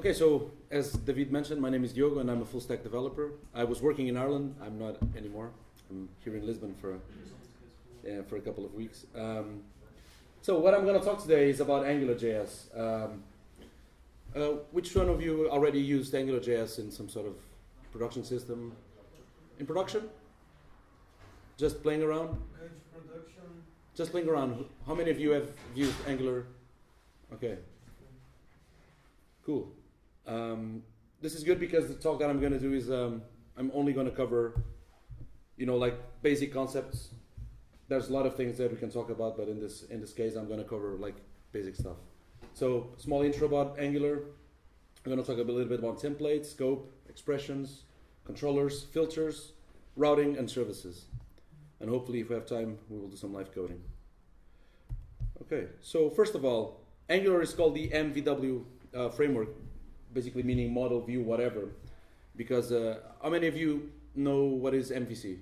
Okay, so as David mentioned, my name is Diogo and I'm a full stack developer. I was working in Ireland. I'm not anymore. I'm here in Lisbon for a couple of weeks. So what I'm going to talk today is about Angular.js. Which one of you already used Angular.js in some sort of production system? In production? Just playing around? Just playing around. How many of you have used Angular? Okay. Cool. This is good because the talk that I'm going to do is I'm only going to cover, like basic concepts. There's a lot of things that we can talk about, but in this case, I'm going to cover like basic stuff. So, small intro about Angular. I'm going to talk a little bit about templates, scope, expressions, controllers, filters, routing, and services. And hopefully, if we have time, we will do some live coding. Okay. So first of all, Angular is called the MVW framework, basically meaning model, view, whatever. Because how many of you know what is MVC?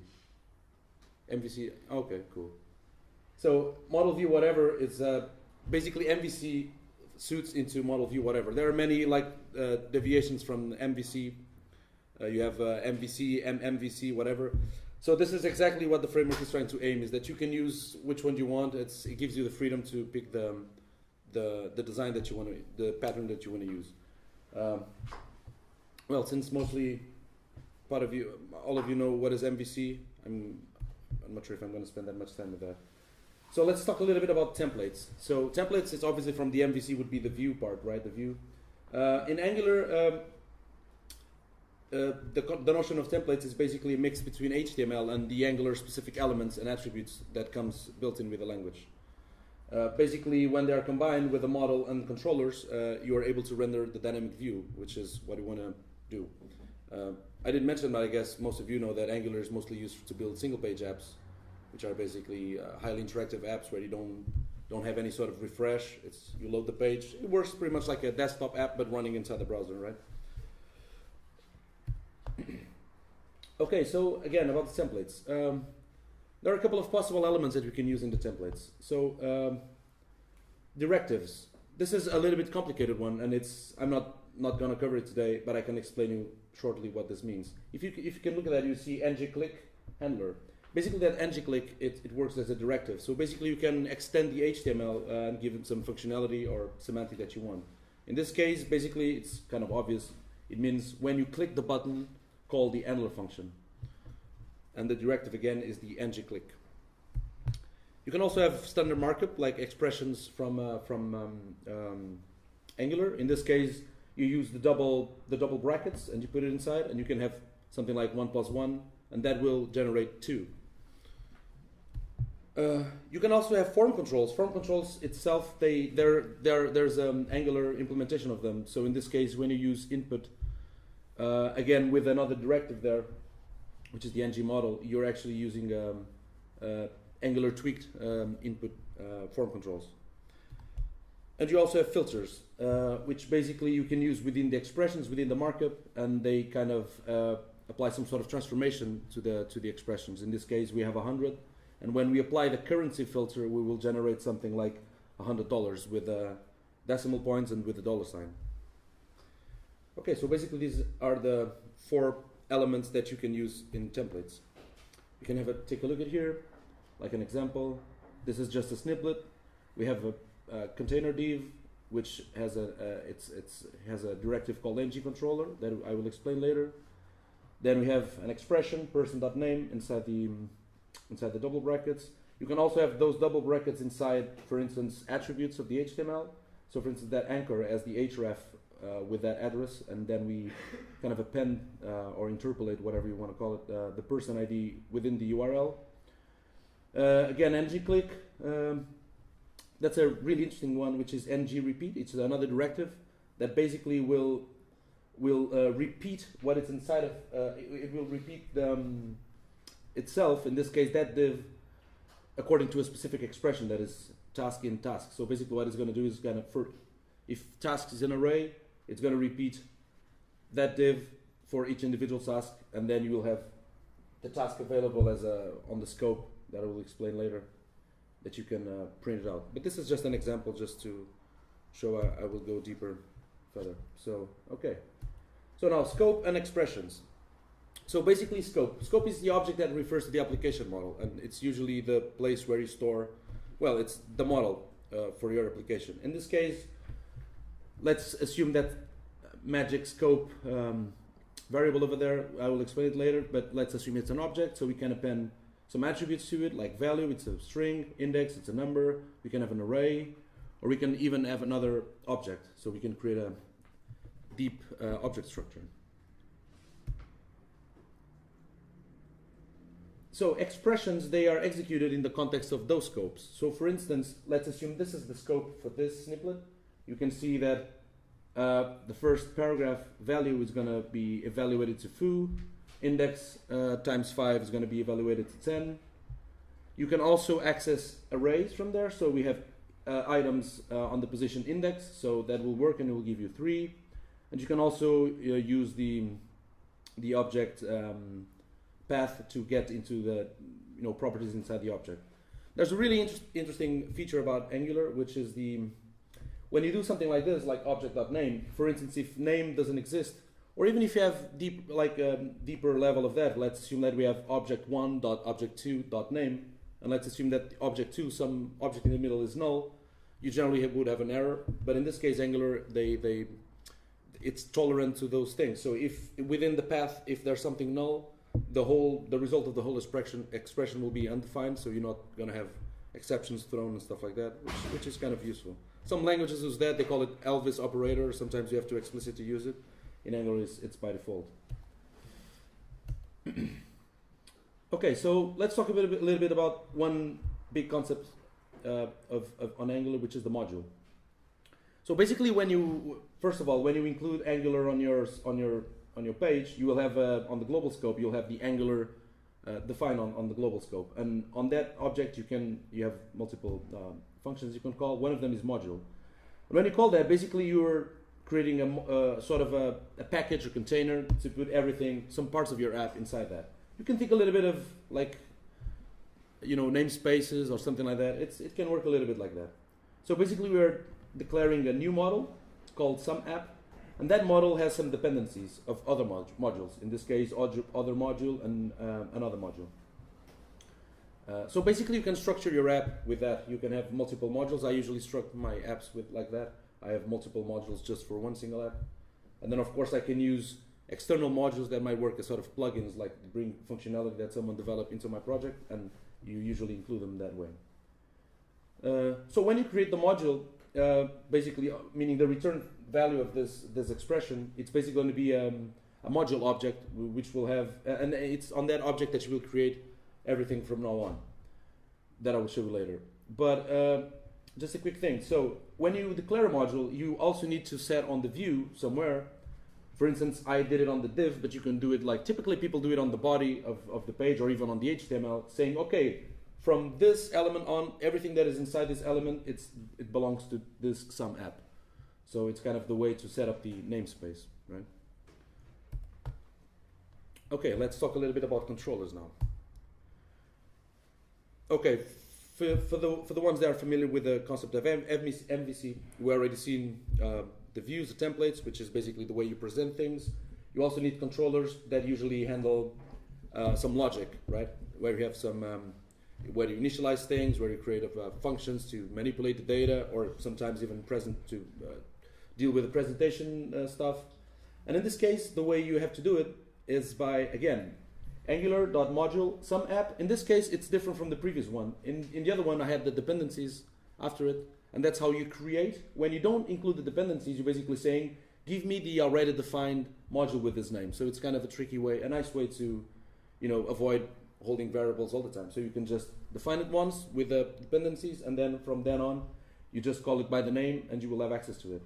MVC, okay, cool. So model, view, whatever is basically MVC suits into model, view, whatever. There are many deviations from MVC. You have MVC, MVC, whatever. So this is exactly what the framework is trying to aim, is that you can use which one you want. It gives you the freedom to pick the design that you want to, the pattern that you want to use. Well, since mostly all of you know what is MVC, I'm not sure if I'm going to spend that much time with that. So let's talk a little bit about templates. So templates is obviously from the MVC would be the view part, right? The view. In Angular, the notion of templates is basically a mix between HTML and the Angular specific elements and attributes that comes built in with the language. Basically, when they are combined with the model and controllers, you are able to render the dynamic view, which is what you want to do. I didn't mention, but I guess most of you know that Angular is mostly used to build single-page apps, which are basically highly interactive apps where you don't have any sort of refresh. You load the page. It works pretty much like a desktop app, but running inside the browser, right? Okay, so again, about the templates. There are a couple of possible elements that we can use in the templates. So directives. This is a little bit complicated one, and I'm not going to cover it today, but I can explain you shortly what this means. If you can look at that, you see ngClick handler. Basically, that ngClick it works as a directive. So basically, you can extend the HTML and give it some functionality or semantic that you want. In this case, basically, it's kind of obvious. It means when you click the button, call the handler function. And the directive again is the ngClick. You can also have standard markup like expressions from Angular. In this case, you use the double brackets and you put it inside, and you can have something like 1 + 1, and that will generate 2. You can also have form controls. Form controls itself, there's an Angular implementation of them. So in this case, when you use input, again with another directive there, which is the ng model, you're actually using Angular tweaked input form controls. And you also have filters, which basically you can use within the expressions, within the markup, and they kind of apply some sort of transformation to the expressions. In this case, we have 100, and when we apply the currency filter, we will generate something like $100 with decimal points and with the $sign. Okay, so basically these are the 4 elements that you can use in templates. You can take a look at here, like an example. This is just a snippet. We have a container div, which has has a directive called ngController that I will explain later. Then we have an expression person.name inside the double brackets. You can also have those double brackets inside, for instance, attributes of the HTML. So, for instance, that anchor as the href with that address, and then we kind of append or interpolate, whatever you want to call it, the person ID within the URL. Again, ngClick. That's a really interesting one, which is ngRepeat. It's another directive that basically will repeat what it's inside of. It will repeat itself. In this case, that div according to a specific expression that is task in task. So basically, what it's going to do is if task is an array, it's going to repeat that div for each individual task, and then you will have the task available as on the scope that I will explain later, that you can print it out. But this is just an example, just to show I will go deeper further. So, okay. So now scope and expressions. So basically scope. Scope is the object that refers to the application model, and it's usually the place where you store, well, it's the model for your application. In this case, let's assume that magic scope variable over there, I will explain it later, but let's assume it's an object, so we can append some attributes to it, like value, it's a string, index, it's a number, we can have an array, or we can even have another object, so we can create a deep object structure. So expressions, they are executed in the context of those scopes. So for instance, let's assume this is the scope for this snippet. You can see that the first paragraph value is going to be evaluated to foo. Index times 5 is going to be evaluated to 10. You can also access arrays from there. So we have items on the position index. So that will work and it will give you 3. And you can also use the object path to get into the properties inside the object. There's a really interesting feature about Angular, which is when you do something like this, like object.name, for instance, if name doesn't exist, or even if you have deeper level of that, let's assume that we have object1.object2.name, and let's assume that object2, some object in the middle, is null, you generally would have an error. But in this case, Angular, it's tolerant to those things. So if within the path, if there's something null, the result of the whole expression will be undefined, so you're not going to have exceptions thrown and stuff like that, which is kind of useful. Some languages use that, they call it Elvis operator, sometimes you have to explicitly use it. In Angular, it's by default. Okay, so let's talk a little bit about one big concept on Angular, which is the module. So basically, first of all, when you include Angular on your page, you will have on the global scope, you'll have the Angular defined on the global scope, and on that object you have multiple functions you can call. One of them is module. And when you call that, basically you're creating a sort of a package or container to put everything, some parts of your app inside that. You can think a little bit of like namespaces or something like that. It can work a little bit like that. So basically we're declaring a new model called SomeApp. And that model has some dependencies of other modules. In this case, other module and another module. So basically, you can structure your app with that. You can have multiple modules. I usually structure my apps with like that. I have multiple modules just for one single app. And then, of course, I can use external modules that might work as sort of plugins, like bring functionality that someone developed into my project, and you usually include them that way. So when you create the module, basically, meaning the return value of this expression, it's basically going to be a module object, which will have, and it's on that object that you will create everything from now on. That I will show you later. But just a quick thing. So when you declare a module, you also need to set on the view somewhere. For instance, I did it on the div, but you can do it like typically people do it on the body of the page or even on the HTML, saying, okay, from this element on, everything that is inside this element, it belongs to this SomeApp. So it's kind of the way to set up the namespace, right? Okay, let's talk a little bit about controllers now. Okay, for the ones that are familiar with the concept of MVC, we already seen the views, the templates, which is basically the way you present things. You also need controllers that usually handle some logic, right? Where you have some where you initialize things, where you create functions to manipulate the data, or sometimes even to deal with the presentation stuff. And in this case, the way you have to do it is by, again, Angular.module SomeApp. In this case, it's different from the previous one. In the other one, I had the dependencies after it, and that's how you create. When you don't include the dependencies, you're basically saying, give me the already defined module with this name. So it's kind of a tricky way, a nice way to, avoid holding variables all the time. So you can just define it once with the dependencies, and then from then on, you just call it by the name, and you will have access to it.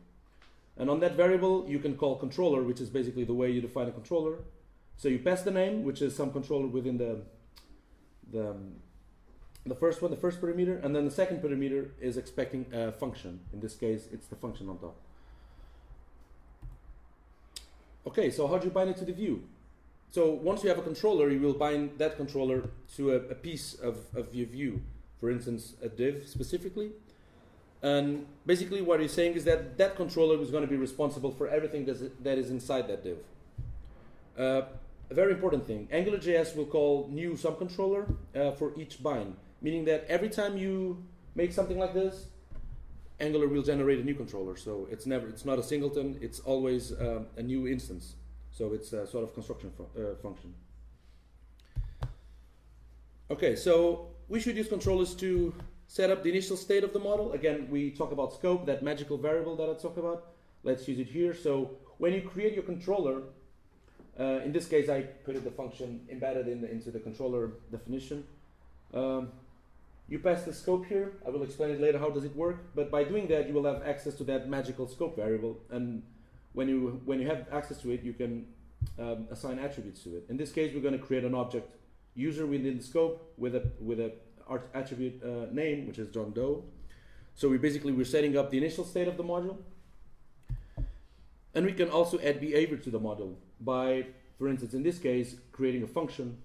And on that variable, you can call controller, which is basically the way you define a controller. So you pass the name, which is some controller within the first one, the first parameter, and then the second parameter is expecting a function. In this case, it's the function on top. Okay, so how do you bind it to the view? So once you have a controller, you will bind that controller to a piece of your view. For instance, a div specifically. And basically what he's saying is that that controller is going to be responsible for everything that is inside that div. A very important thing, Angular.js will call new subcontroller for each bind, meaning that every time you make something like this, Angular will generate a new controller. So it's not a singleton, it's always a new instance. So it's a sort of construction function. Okay, so we should use controllers to set up the initial state of the model. Again, we talk about scope, that magical variable that I talked about. Let's use it here. So when you create your controller, in this case I put the function embedded into the controller definition. You pass the scope here. I will explain it later how does it work. But by doing that, you will have access to that magical scope variable. And when you have access to it, you can assign attributes to it. In this case, we're going to create an object user within the scope with a attribute name, which is John Doe. So we're setting up the initial state of the module. And we can also add behavior to the module by, for instance, in this case, creating a function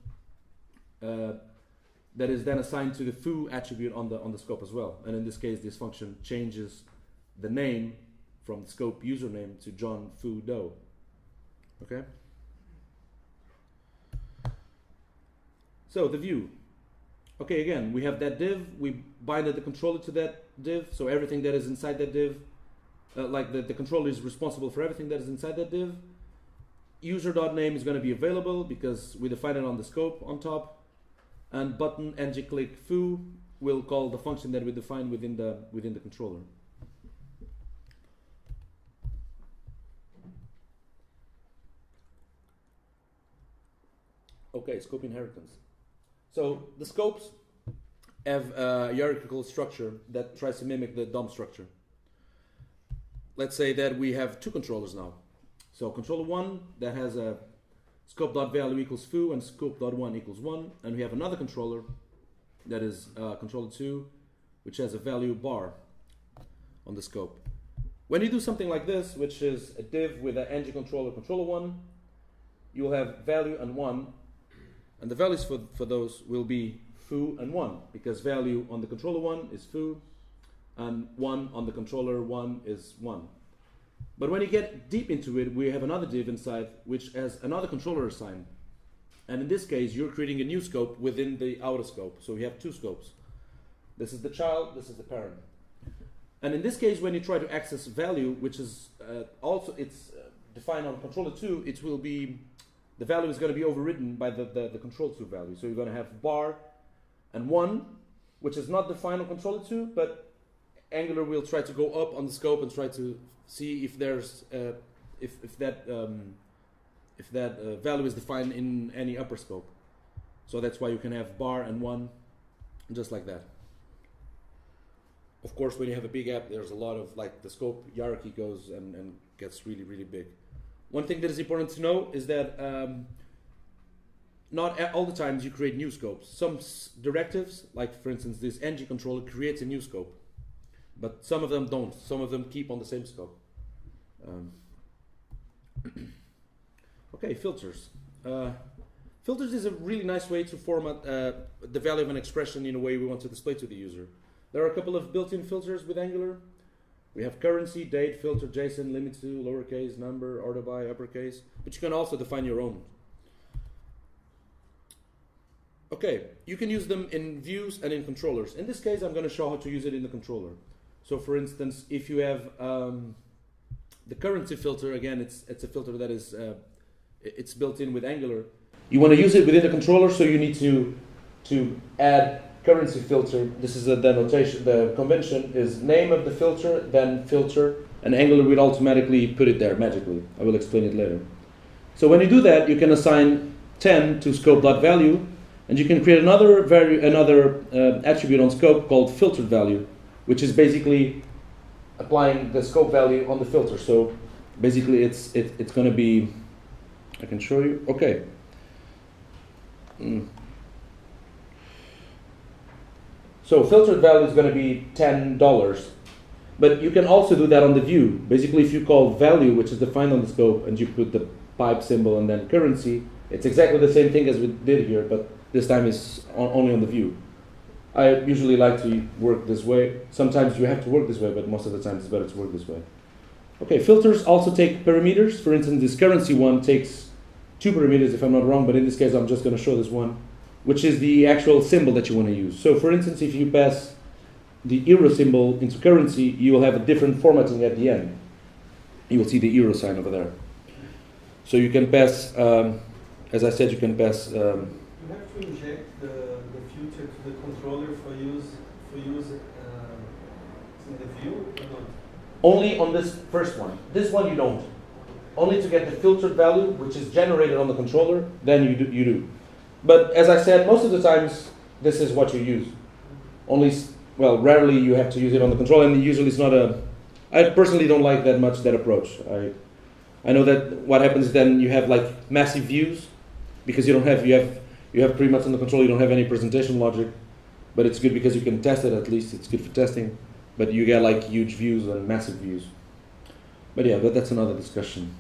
that is then assigned to the foo attribute on the scope as well. And in this case, this function changes the name from the scope username to John Foo Doe. Okay? So the view. Okay, again, we have that div. We binded the controller to that div. So everything that is inside that div, the controller is responsible for everything that is inside that div. User.name is going to be available because we define it on the scope on top. And button ng-click foo will call the function that we define within the controller. Okay, scope inheritance. So the scopes have a hierarchical structure that tries to mimic the DOM structure. Let's say that we have two controllers now. So controller 1 that has a scope.value equals foo and scope.1 equals 1, and we have another controller that is controller 2, which has a value bar on the scope. When you do something like this, which is a div with an ng controller 1, you will have value and 1, and the values for those will be foo and 1, because value on the controller 1 is foo, and 1 on the controller 1 is 1. But when you get deep into it, we have another div inside which has another controller assigned. And in this case, you're creating a new scope within the outer scope. So we have two scopes. This is the child, this is the parent. And in this case, when you try to access value, which is defined on controller 2, it will be, the value is going to be overridden by the control 2 value. So you're going to have bar and 1, which is not defined on controller 2, but Angular will try to go up on the scope and try to see if there's if that value is defined in any upper scope. So that's why you can have bar and 1 just like that. Of course, when you have a big app, there's a lot of, like, the scope hierarchy goes and gets really, really big. One thing that is important to know is that not all the times you create new scopes. Some directives, like for instance this ng controller, creates a new scope. But some of them don't. Some of them keep on the same scope. Okay, filters. Filters is a really nice way to format the value of an expression in a way we want to display to the user. There are a couple of built-in filters with Angular. We have currency, date, filter, JSON, limit to, lowercase, number, order by, uppercase. But you can also define your own. Okay, you can use them in views and in controllers. In this case, I'm going to show how to use it in the controller. So for instance, if you have the currency filter, again, it's a filter that is it's built in with Angular. You want to use it within the controller, so you need to add currency filter. This is the notation. The convention is name of the filter, then filter, and Angular will automatically put it there magically. I will explain it later. So when you do that, you can assign 10 to scope.value, and you can create another attribute on scope called filtered value, which is basically applying the scope value on the filter. So basically it's going to be, I can show you, okay. So filtered value is going to be $10, but you can also do that on the view. Basically, if you call value, which is defined on the scope, and you put the pipe symbol and then currency, it's exactly the same thing as we did here, but this time it's only on the view. I usually like to work this way. Sometimes you have to work this way, but most of the time it's better to work this way. Okay, filters also take parameters. For instance, this currency one takes 2 parameters if I'm not wrong, but in this case I'm just going to show this one, which is the actual symbol that you want to use. So for instance, if you pass the euro symbol into currency, you will have a different formatting at the end. You will see the euro sign over there. So you can pass, as I said, you can pass... you have to inject the future to the controller for use in the view or not? Only on this first one. This one you don't. Only to get the filtered value, which is generated on the controller, then you do. But as I said, most of the times, this is what you use. Only, well, rarely you have to use it on the controller, and usually it's not a... I personally don't like that much that approach. I know that what happens then you have like massive views, because you have pretty much on the controller, you don't have any presentation logic, but it's good because you can test it at least, it's good for testing, but you get like huge views and massive views. But yeah, that's another discussion.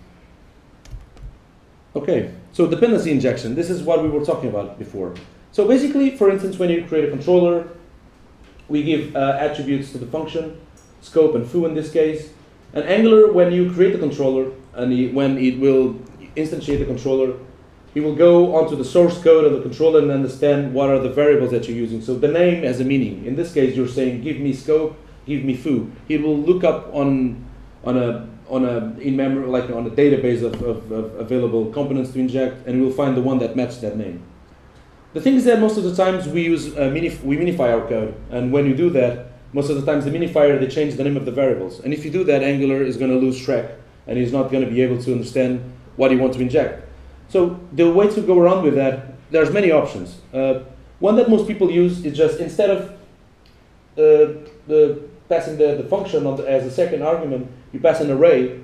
Okay, so dependency injection, this is what we were talking about before. So basically, for instance, when you create a controller, we give attributes to the function, scope and foo in this case. And Angular, when you create the controller, and when it will instantiate the controller, it will go onto the source code of the controller and understand what are the variables that you're using. So the name has a meaning. In this case, you're saying, give me scope, give me foo. It will look up on a in-memory, like on a database of available components to inject, and we'll find the one that matches that name. The thing is that most of the times we use we minify our code, and when you do that, most of the times the minifier, they change the name of the variables. And if you do that, Angular is going to lose track, and he's not going to be able to understand what you want to inject. So the way to go around with that, there's many options. One that most people use is just, instead of passing the function as a second argument, you pass an array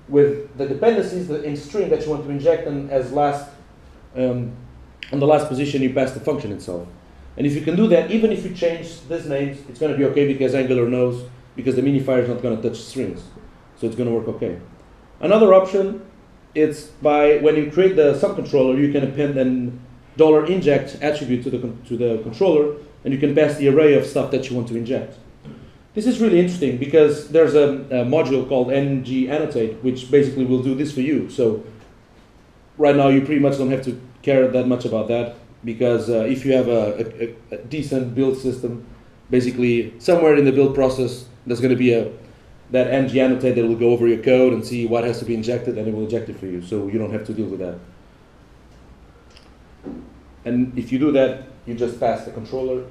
with the dependencies in string that you want to inject, and as last, on the last position, you pass the function itself. And if you can do that, even if you change these names, it's going to be okay because Angular knows, because the minifier is not going to touch strings. So it's going to work okay. Another option, it's by, when you create the subcontroller, you can append an $inject attribute to the controller, and you can pass the array of stuff that you want to inject. This is really interesting because there's a module called ng-annotate, which basically will do this for you. So right now you pretty much don't have to care that much about that, because if you have a decent build system, basically somewhere in the build process there's going to be that ng-annotate that will go over your code and see what has to be injected, and it will inject it for you, so you don't have to deal with that. And if you do that, you just pass the controller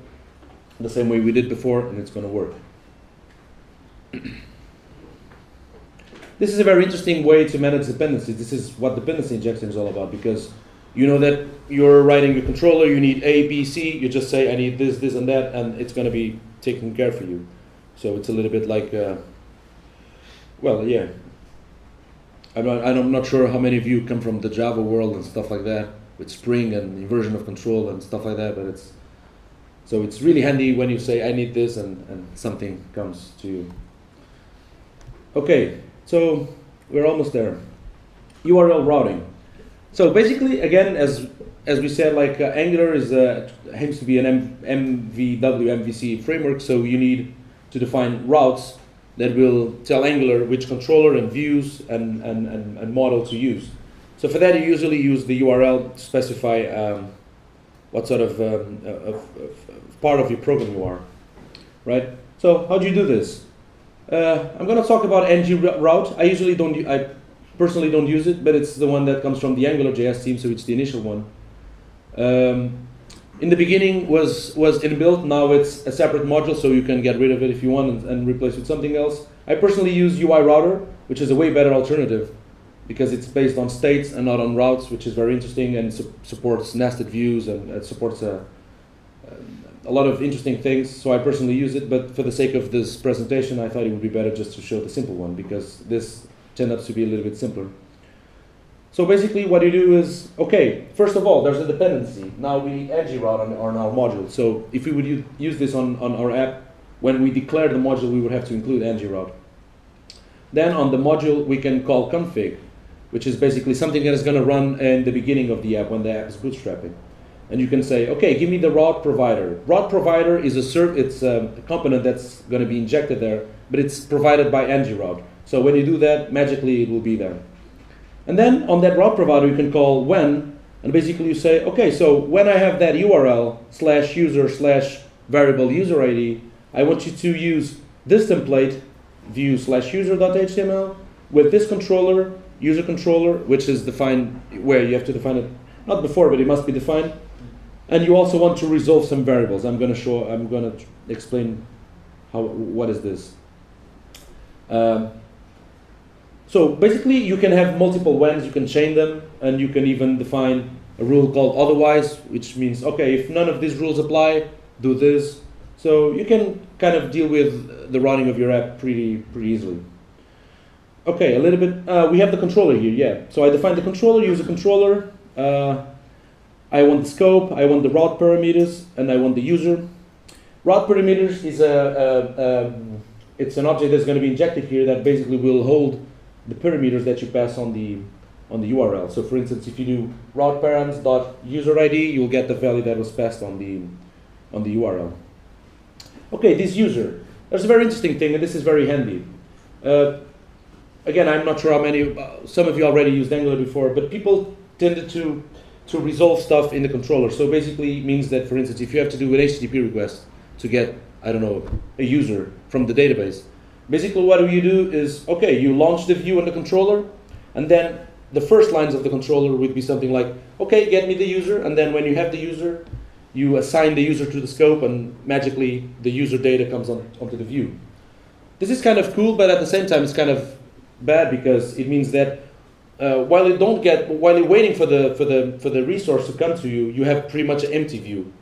the same way we did before, and it's going to work. This is a very interesting way to manage dependencies. This is what dependency injection is all about, because you know that you're writing your controller, you need A, B, C, you just say I need this, this, and that, and it's going to be taken care for you. So it's a little bit like, well, yeah. I'm not sure how many of you come from the Java world and stuff like that, with Spring and inversion of control and stuff like that, but it's really handy when you say I need this, and something comes to you. Okay, so we're almost there. URL routing. So basically, again, as we said, like Angular aims to be an MVC framework, so you need to define routes that will tell Angular which controller and views and model to use. So for that, you usually use the URL to specify what sort of part of your program you are, right? So how do you do this? I'm going to talk about ng-route. I personally don't use it, but it's the one that comes from the Angular.js team, so it's the initial one. In the beginning was inbuilt, now it's a separate module, so you can get rid of it if you want and replace it with something else. I personally use UI router, which is a way better alternative, because it's based on states and not on routes, which is very interesting, and supports nested views, and it supports a lot of interesting things. So I personally use it, but for the sake of this presentation, I thought it would be better just to show the simple one, because this turned out to be a little bit simpler. So basically what you do is, okay, first of all, there's a dependency. Now we need ng-route on our module. So if we would use this on our app, when we declare the module, we would have to include ng-route. Then on the module, we can call config, which is basically something that is going to run in the beginning of the app when the app is bootstrapping. and you can say, okay, give me the route provider. Route provider is it's a component that's going to be injected there, but it's provided by ng-route. So when you do that, magically it will be there. And then on that route provider, you can call when, and basically you say, okay, so when I have that URL /user/variable user ID, I want you to use this template, view/user.html, with this controller, user controller, which is defined where you have to define it, not before, but it must be defined. And you also want to resolve some variables. I'm going to explain what is this. So basically, you can have multiple whens, you can chain them, and you can even define a rule called otherwise, which means, okay, if none of these rules apply, do this. So you can kind of deal with the running of your app pretty easily. Okay, a little bit, we have the controller here, yeah. So I define the controller, use a controller. I want the scope, I want the route parameters, and I want the user. Route parameters is it's an object that's going to be injected here that basically will hold the parameters that you pass on the URL. So for instance, if you do route params.user ID, you'll get the value that was passed on the URL. Okay, this user. There's a very interesting thing, and this is very handy. Again, I'm not sure how many, some of you already used Angular before, but people tended to resolve stuff in the controller. So basically it means that, for instance, if you have to do an HTTP request to get, I don't know, a user from the database, basically what you do is, okay, you launch the view on the controller, and then the first lines of the controller would be something like, okay, get me the user, and then when you have the user, you assign the user to the scope, and magically the user data comes onto the view. This is kind of cool, but at the same time it's kind of bad because it means that while you're waiting for the resource to come to you, you have pretty much an empty view,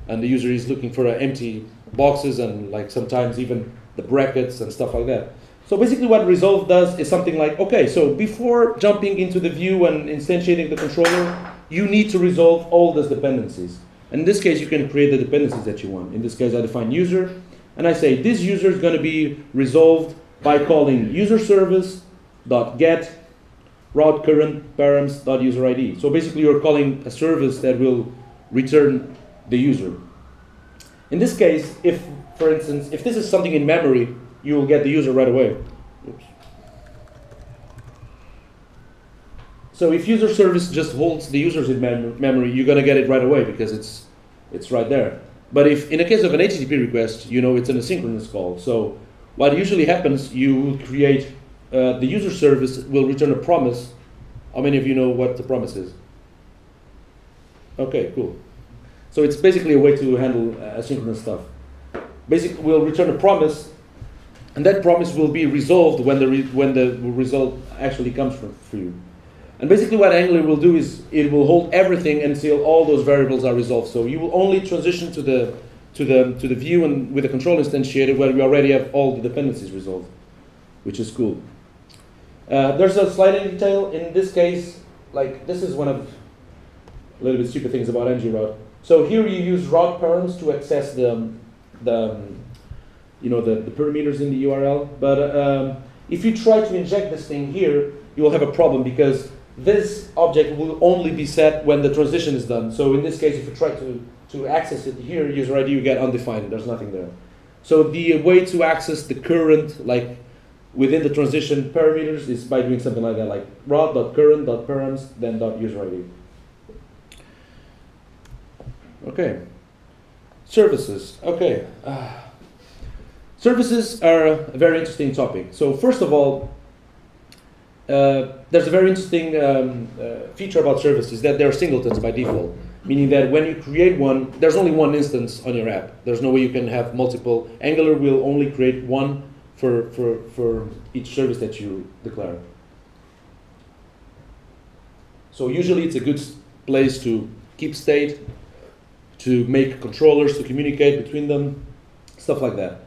and the user is looking for empty boxes and like sometimes even the brackets and stuff like that. So basically what resolve does is something like, okay, so before jumping into the view and instantiating the controller, you need to resolve all those dependencies. And in this case, you can create the dependencies that you want. In this case, I define user, and I say this user is going to be resolved by calling user service.get route current params.user ID. So basically you're calling a service that will return the user. In this case, if, for instance, if this is something in memory, you will get the user right away. Oops. So if user service just holds the users in memory, you're going to get it right away because it's right there. But if in the case of an HTTP request, you know it's an asynchronous call. So what usually happens, you create the user service will return a promise. How many of you know what the promise is? Okay, cool. So it's basically a way to handle asynchronous stuff. Basically, we'll return a promise, and that promise will be resolved when the result actually comes for you. And basically what Angular will do is it will hold everything until all those variables are resolved. So you will only transition to the view and with the control instantiated where we already have all the dependencies resolved, which is cool. There's a sliding detail in this case. Like this is one of a little bit stupid things about ng-route. So here you use route params to access the parameters in the URL. But if you try to inject this thing here, you will have a problem because this object will only be set when the transition is done. So in this case, if you try to access it here, user ID, you get undefined. There's nothing there. So the way to access the current, like within the transition parameters, is by doing something like that, like route.current.params, then .user ID. Okay. Services. Okay. Services are a very interesting topic. So first of all, there's a very interesting feature about services that they're singletons by default, meaning that when you create one, there's only one instance on your app. There's no way you can have multiple. Angular will only create one for each service that you declare. So usually it's a good place to keep state, to make controllers, to communicate between them, stuff like that.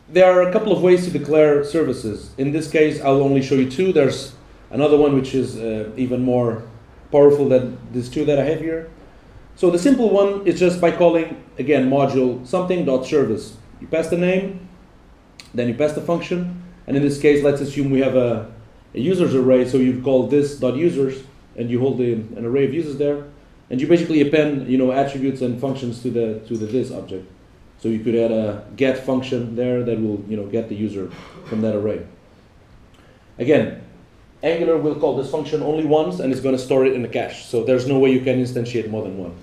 There are a couple of ways to declare services. In this case, I'll only show you two. There's another one which is even more powerful than these two that I have here. So the simple one is just by calling, again, module something.service. You pass the name, then you pass the function, and in this case, let's assume we have a users array, so you call this .users, and you hold an array of users there, and you basically append attributes and functions to the this object. So you could add a get function there that will get the user from that array. Again, Angular will call this function only once, and it's going to store it in the cache. So there's no way you can instantiate more than one.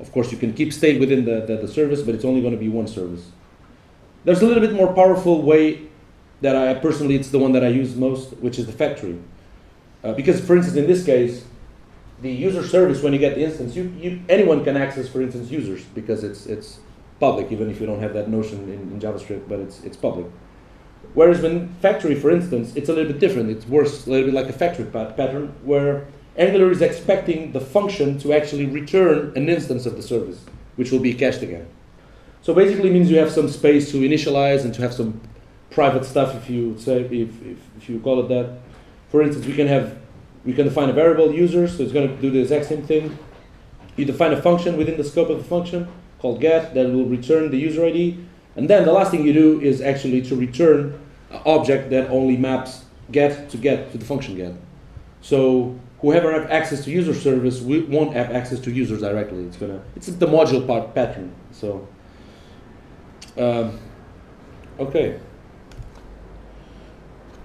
Of course, you can keep state within the service, but it's only going to be one service. There's a little bit more powerful way that I personally, it's the one that I use most, which is the factory. Because, for instance, in this case, the user service, when you get the instance, anyone can access, for instance, users, because it's public, even if you don't have that notion in JavaScript, but it's public. Whereas when factory, for instance, it's a little bit different. It works a little bit like a factory pattern, where Angular is expecting the function to actually return an instance of the service, which will be cached again. So basically it means you have some space to initialize and to have some private stuff, if you call it that. For instance, we can define a variable user, so it's going to do the exact same thing. You define a function within the scope of the function called get that will return the user ID, and then the last thing you do is actually to return an object that only maps get to the function get. So whoever have access to user service won't have access to users directly. It's the module pattern. So okay.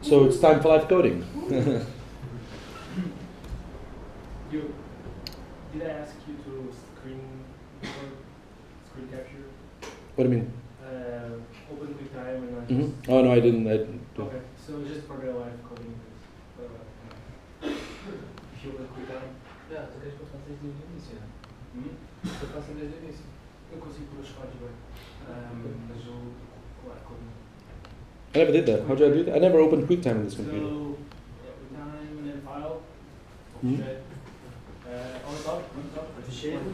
So it's time for live coding. Did I ask you to screen capture? What do you mean? Open QuickTime and not Mm-hmm. just... Oh no, I didn't. Okay, so just for the live coding. If you open QuickTime. Tu queres que eu faça desde o início, né? Eu faço desde o início. Eu consigo pôr os códigos bem. Mas o live coding. I never did that. How did I do that? I never opened QuickTime on this computer. So, QuickTime and then file. Mhm. On top. Cheiro.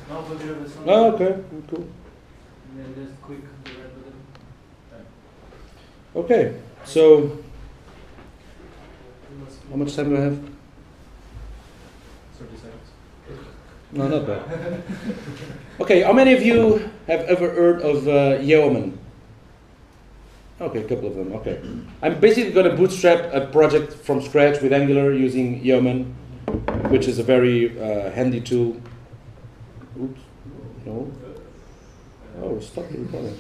Nova gravação. Oh, okay, cool. And then just click the red button. Okay, so how much time do I have? 30 seconds. No, not bad. Okay, how many of you have ever heard of Yeoman? Okay, a couple of them, okay. I'm basically going to bootstrap a project from scratch with Angular using Yeoman, which is a very handy tool. Oops, no. Oh, stop the recording.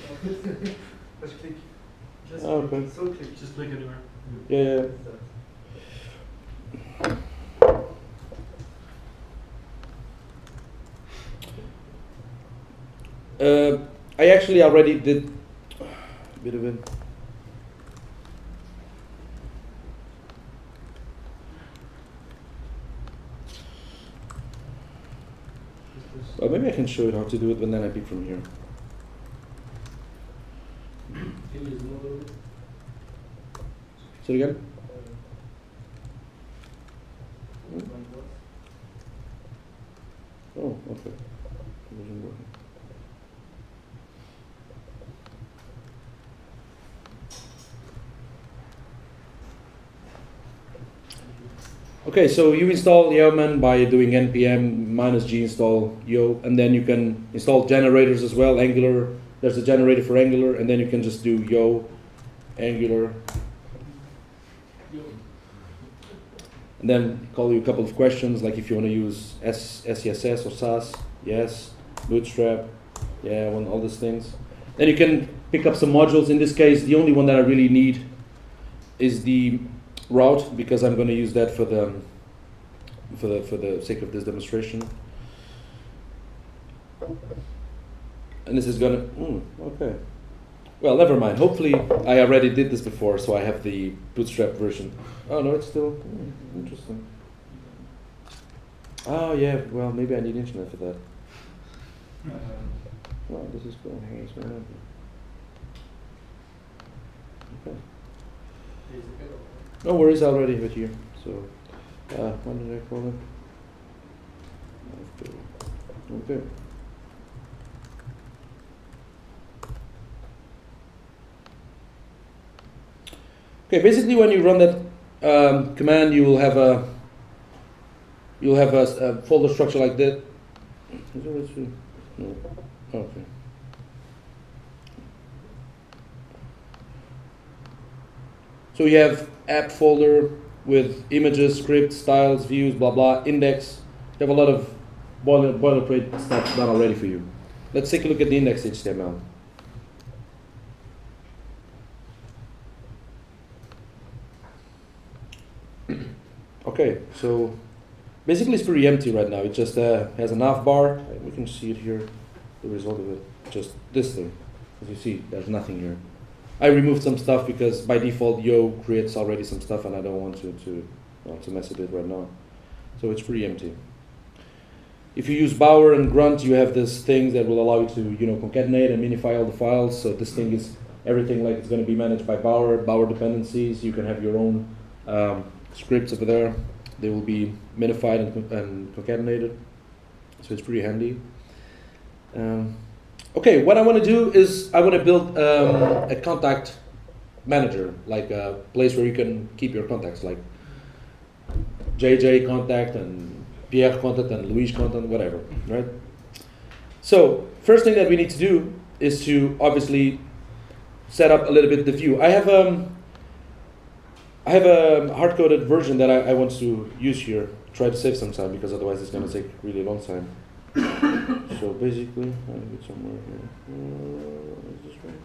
Just click. Just Oh, click. okay. So click. Just click anywhere. Yeah. I actually already did a bit of it. Well, maybe I can show you how to do it, but then I pick from here. Say it again. Oh, okay. It wasn't working. Okay, so you install Yeoman by doing npm -g install yo, and then you can install generators as well. Angular, there's a generator for Angular, and then you can just do yo Angular, and then call you a couple of questions, like if you want to use SCSS or SAS, yes, Bootstrap, yeah, all these things. Then you can pick up some modules. In this case, the only one that I really need is the route, because I'm going to use that for the sake of this demonstration. And this is going to okay. Well, never mind. Hopefully, I already did this before, so I have the Bootstrap version. Oh no, it's still interesting. Oh yeah. Well, maybe I need internet for that. Oh, this is cool. What's going on here? Okay. No worries, I already have it here. So, what did I call it? Okay. Okay, basically when you run that command, you will have a folder structure like that. Is there a no. Okay. So you have app folder with images, scripts, styles, views, blah blah, index, They have a lot of boilerplate stuff done already for you. Let's take a look at the index HTML. Okay, so basically it's pretty empty right now. It just has a nav bar. We can see it here, the result of it. Just this thing. As you see, there's nothing here. I removed some stuff because by default Yo creates already some stuff and I don't want to mess with it right now. So it's pretty empty. If you use Bower and Grunt, you have this thing that will allow you to concatenate and minify all the files. So this thing is everything like it's going to be managed by Bower dependencies. You can have your own scripts over there. They will be minified and concatenated. So it's pretty handy. Okay, what I want to do is I want to build a contact manager, like a place where you can keep your contacts, like JJ contact and Pierre contact and Luis contact, whatever, right? So first thing that we need to do is to obviously set up a little bit the view. I have a hard-coded version that I want to use here. Try to save some time because otherwise it's going to take really long time. So basically, I have it somewhere here. Is this right?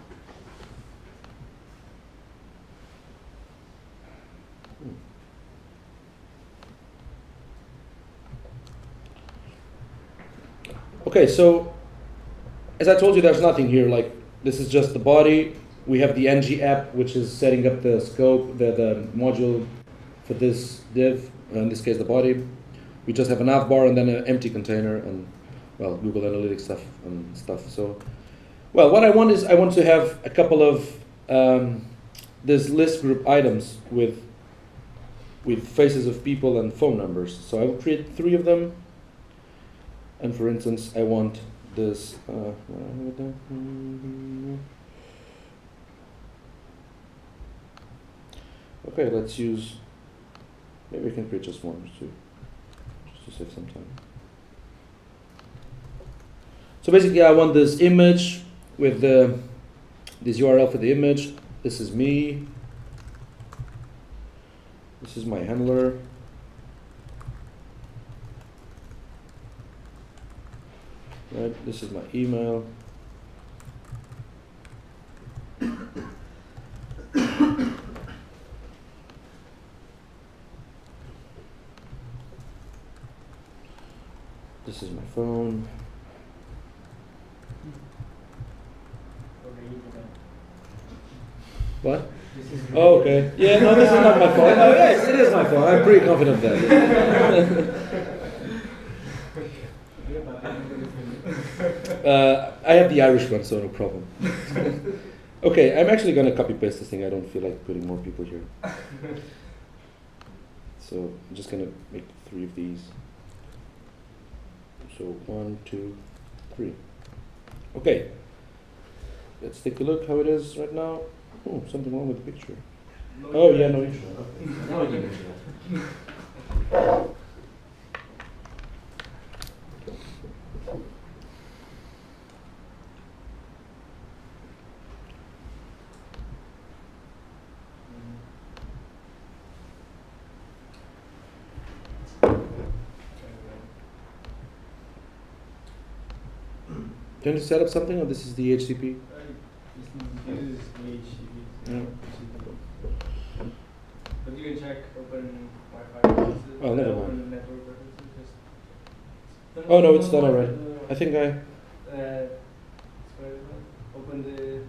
Okay, so as I told you, there's nothing here. Like this is just the body. We have the ng app, which is setting up the scope, the module for this div. In this case, the body. We just have a nav bar and then an empty container and Google Analytics stuff. So, what I want is I want to have a couple of this list group items with faces of people and phone numbers. So I will create 3 of them. And for instance, I want this. Okay, let's use. Maybe we can create just one too, just to save some time. So basically, I want this image with this URL for the image. This is me. This is my handler. Right. This is my email. This is my phone. What? Oh, okay. Yeah, no, this is not my fault. Oh, yes, it is my fault. I'm pretty confident of that. I have the Irish one, so no problem. Okay, I'm actually going to copy paste this thing. I don't feel like putting more people here. So I'm just going to make 3 of these. So 1, 2, 3. Okay. Let's take a look how it is right now. Oh, something wrong with the picture. No intro. Okay. Now I can intro. Do you want to set up something, or this is the HTTP? This is the HTTP. Yeah. But you can check open Wi-Fi. Oh, never mind. Open network references. Oh no, it's done already. I think open the.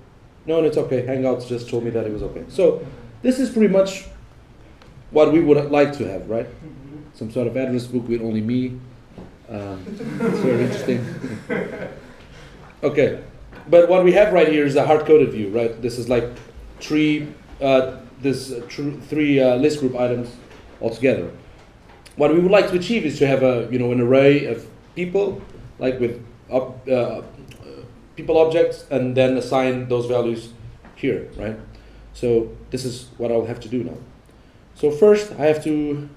No, it's okay. Hangouts just told me that it was okay. So this is pretty much what we would like to have, right? Some sort of address book with only me. It's very interesting. Okay, but what we have right here is a hard-coded view, right? This is like 3 list group items altogether. What we would like to achieve is to have an array of people, like with people objects, and then assign those values here, right? So this is what I'll have to do now. So first, I have to.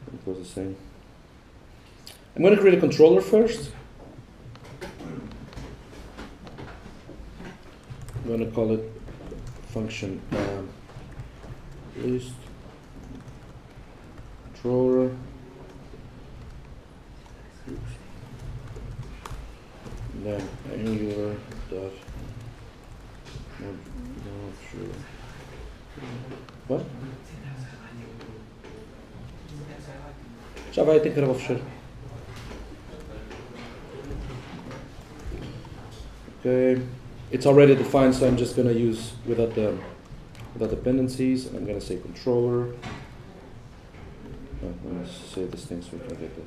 Let me close this thing. I'm going to create a controller first. I'm going to call it function list controller. and then Angular dot what? Já vai ter que gravar o fecheiro. Okay, it's already defined, so I'm just gonna use without dependencies, and I'm gonna say controller. I'm gonna say this thing so we can get it.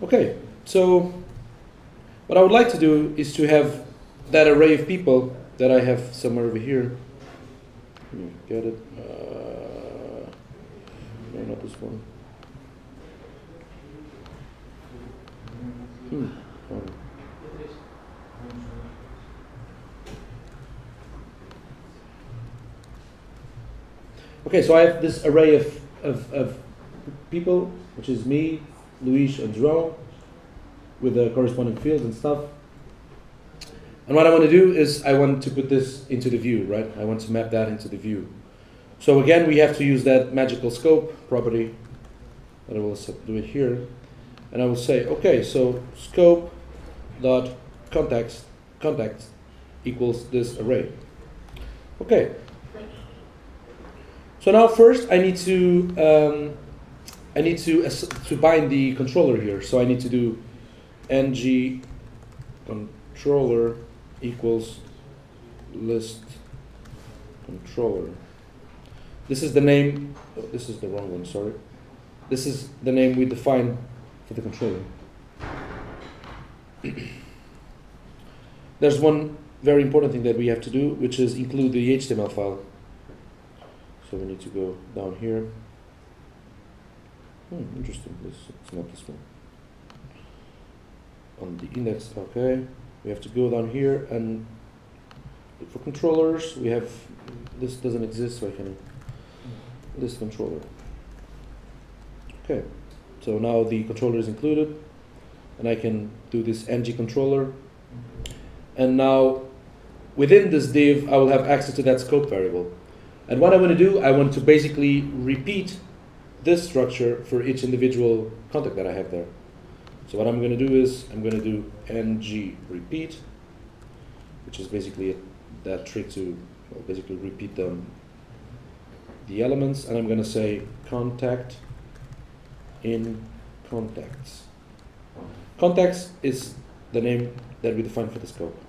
Okay, so what I would like to do is to have that array of people that I have somewhere over here. Let me get it. No, not this one. Okay, so I have this array of people, which is me, Luis, and João, with the corresponding fields and stuff. And what I want to do is I want to put this into the view, right? I want to map that into the view. So again, we have to use that magical scope property, and I will do it here. And I will say, okay, so scope dot context equals this array. Okay. So now first I need to bind the controller here. So I need to do ng controller equals list controller. This is the name. Oh, this is the wrong one. Sorry. This is the name we define for the controller. There's one very important thing that we have to do, which is include the HTML file. So we need to go down here. Interesting. It's not this one. On the index, okay. We have to go down here and look for controllers. We have this doesn't exist, so I can list controller. Okay. So now the controller is included, and I can do this ng controller. And now within this div, I will have access to that scope variable. And what I want to do, I want to basically repeat this structure for each individual contact that I have there. So what I'm going to do is I'm going to do ng repeat, which is basically that trick to basically repeat the elements, and I'm going to say contact in contacts. Contacts is the name that we define for the scope.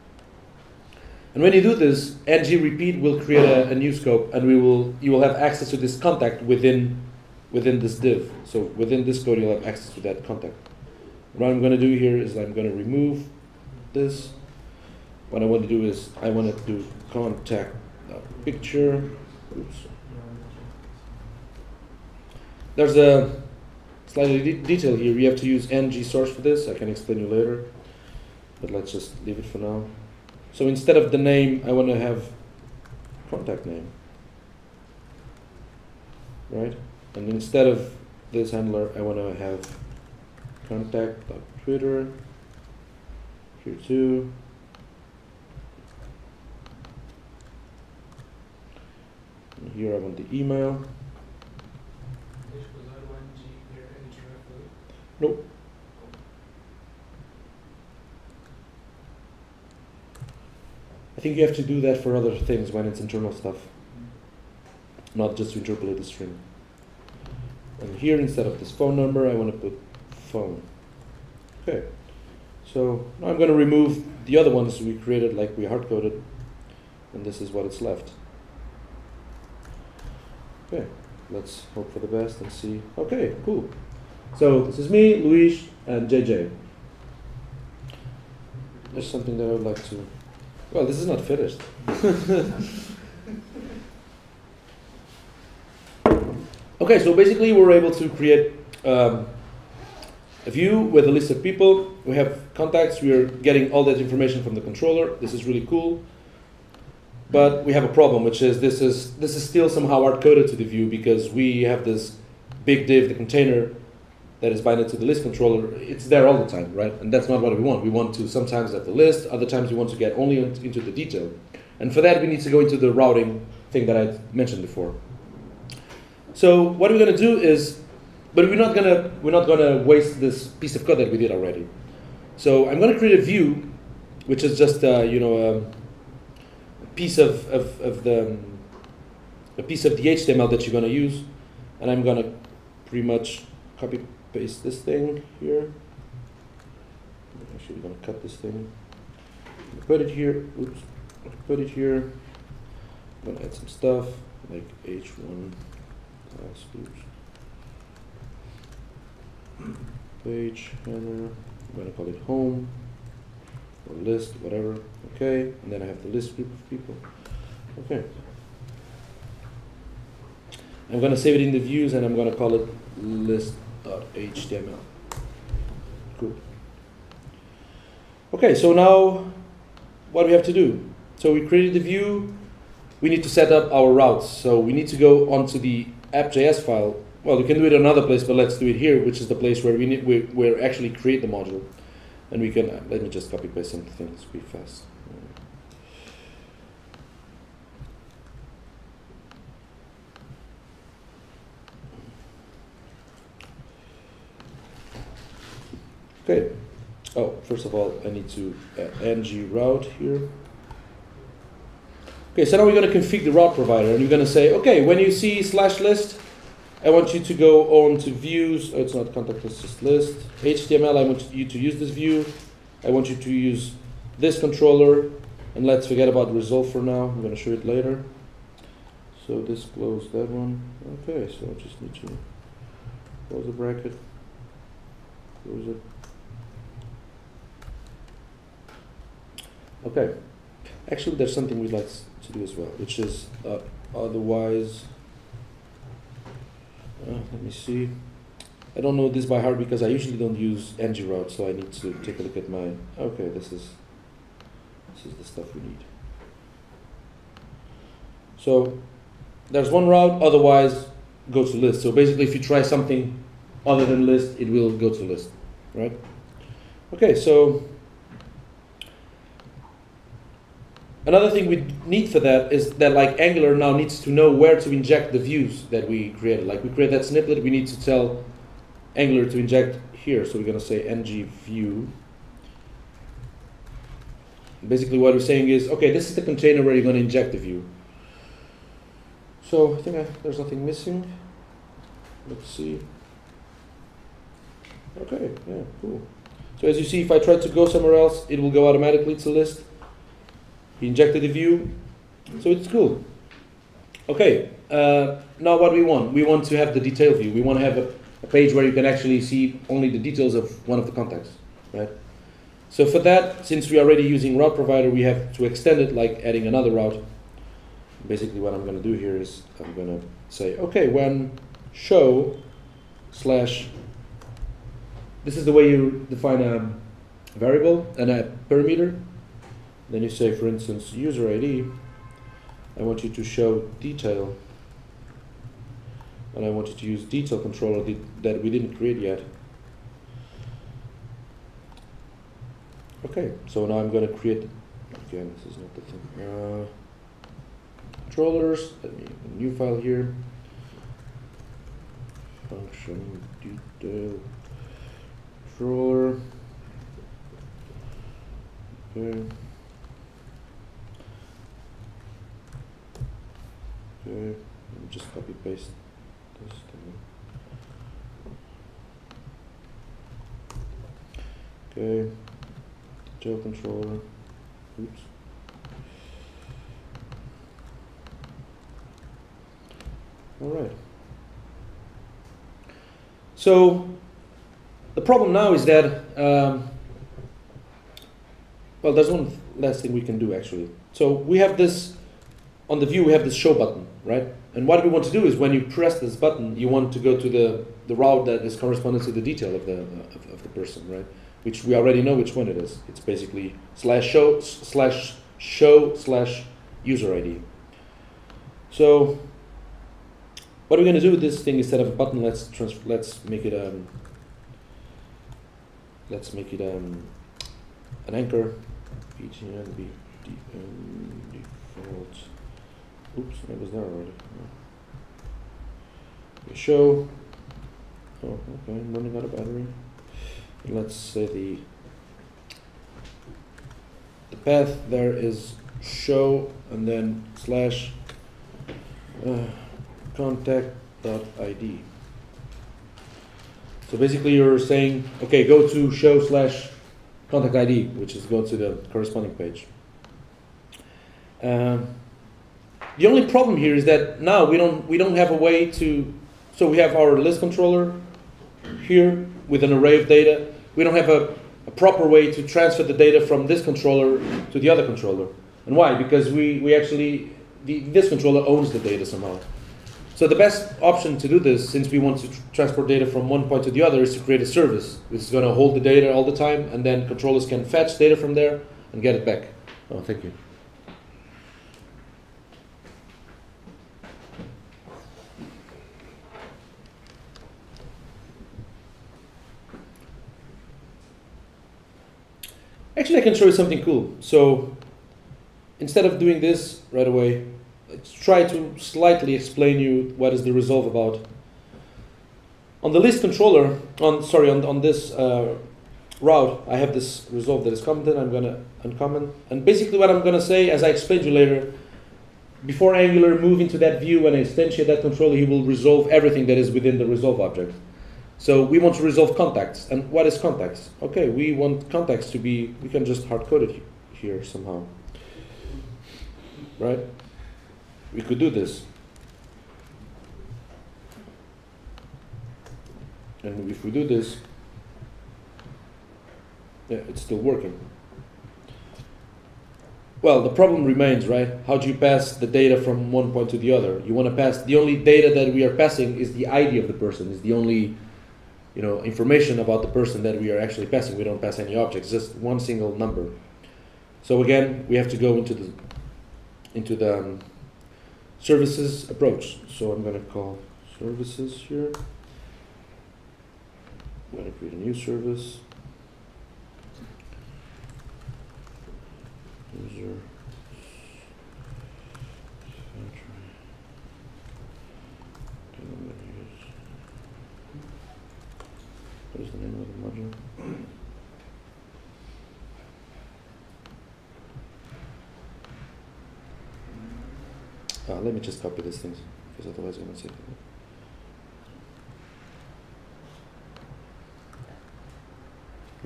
And when you do this, ng repeat will create a new scope, and you will have access to this contact within this div. So within this code, you'll have access to that contact. What I'm going to do here is I'm going to remove this. What I want to do is I want to do contact picture. Oops. There's a slightly detail here. You have to use ng source for this. I can explain you later, but let's just leave it for now. So instead of the name, I want to have contact name, right? And instead of this handler, I want to have contact.twitter here too. And here I want the email. Nope. I think you have to do that for other things when it's internal stuff, not just to interpolate the string. And here, instead of this phone number, I want to put phone. Okay. So now I'm going to remove the other ones we created, like we hard-coded, and this is what it's left. Okay. Let's hope for the best and see. Okay, cool. So this is me, Luis, and JJ. There's something that I would like to... Well, this is not finished. Okay, so basically we're able to create a view with a list of people. We have contacts. We are getting all that information from the controller. This is really cool. But we have a problem, which is this is still somehow hard-coded to the view, because we have this big div, the container, that is binded to the list controller, it's there all the time, right? And that's not what we want. We want to sometimes have the list, other times we want to get only into the detail. And for that, we need to go into the routing thing that I mentioned before. So what we're going to do is, but we're not gonna waste this piece of code that we did already. So I'm going to create a view, which is just a piece of the HTML that you're going to use, and I'm going to pretty much copy paste this thing here. Actually, we're going to cut this thing. Put it here. Oops. Put it here. I'm going to add some stuff like h1 class. Oops. Page header. I'm going to call it home or list, whatever. Okay. And then I have the list group of people. Okay. I'm going to save it in the views and I'm going to call it list.html. Cool. Okay, so now what do we have to do? So we created the view. We need to set up our routes. So we need to go onto the app.js file. Well, we can do it another place, but let's do it here, which is the place where we actually create the module. And we can, let me just copy paste some things pretty fast. Okay. Oh, first of all, I need to add ng route here. Okay, so now we're going to configure the route provider, and you're going to say, okay, when you see /list, I want you to go on to views. Oh, it's not contact, it's just list. HTML, I want you to use this view. I want you to use this controller, and let's forget about result for now. I'm going to show it later. So this close that one. Okay, so I just need to close the bracket, close it. Okay, actually there's something we'd like to do as well, which is otherwise, let me see. I don't know this by heart because I usually don't use ng route, so I need to take a look at my, okay, this is the stuff we need. So there's one route, otherwise go to list. So basically if you try something other than list, it will go to list, right? Okay, so another thing we need for that is that like Angular now needs to know where to inject the views that we created. Like we create that snippet, we need to tell Angular to inject here. So we're going to say ng view. Basically what we're saying is, okay, this is the container where you're going to inject the view. So I think there's nothing missing. Let's see. Okay, yeah, cool. So as you see, if I try to go somewhere else, it will go automatically to list. He injected the view, so it's cool. Okay, now what do we want? We want to have the detail view. We want to have a page where you can actually see only the details of one of the contacts, right? So for that, since we're already using route provider, we have to extend it like adding another route. Basically what I'm going to do here is I'm going to say, okay, when show slash, this is the way you define a variable and a parameter. Then you say, for instance, user ID, I want you to show detail, and I want you to use detail controller that we didn't create yet. Okay, so now I'm going to create, again, this is not the thing, controllers, let me, a new file here, function detail controller, okay. Okay, just copy paste this thing. Okay, detail controller. Oops. All right. So the problem now is that well, there's one last thing we can do actually. So we have this on the view. We have this show button. Right? And what we want to do is when you press this button, you want to go to the route that is corresponding to the detail of the person, right? Which we already know which one it is. It's basically /show/user ID. So what we're going to do with this thing instead of a button, let's make it let's make it an anchor. Btn default. Oops, I was there already. Show. Oh, okay, I'm running out of battery. Let's say the path there is show and then slash contact.id. So basically you're saying, okay, go to show slash contact ID, which is go to the corresponding page. The only problem here is that now we don't have a way to, so we have our list controller here with an array of data. We don't have a proper way to transfer the data from this controller to the other controller. And why? Because we actually, this controller owns the data somehow. So the best option to do this, since we want to transport data from one point to the other, is to create a service which is going to hold the data all the time, and then controllers can fetch data from there and get it back. Oh, thank you. Actually, I can show you something cool. So instead of doing this right away, let's try to slightly explain you what is the resolve about. On the list controller, on this route, I have this resolve that is commented. I'm going to uncomment. And basically what I'm going to say, as I explained to you later, before Angular move into that view and instantiate that controller, he will resolve everything that is within the resolve object. So we want to resolve contacts. And what is contacts? Okay, we want contacts to be, we can just hard code it here somehow. Right? We could do this. And if we do this, yeah, it's still working. Well, the problem remains, right? How do you pass the data from one point to the other? You want to pass, the only data that we are passing is the ID of the person, is the only information about the person that we are actually passing. We don't pass any objects, just one single number. So again, we have to go into the services approach. So I'm going to call services here. I'm going to create a new service. User. What is the name of the module? Let me just copy these things, because otherwise I'm going to say it.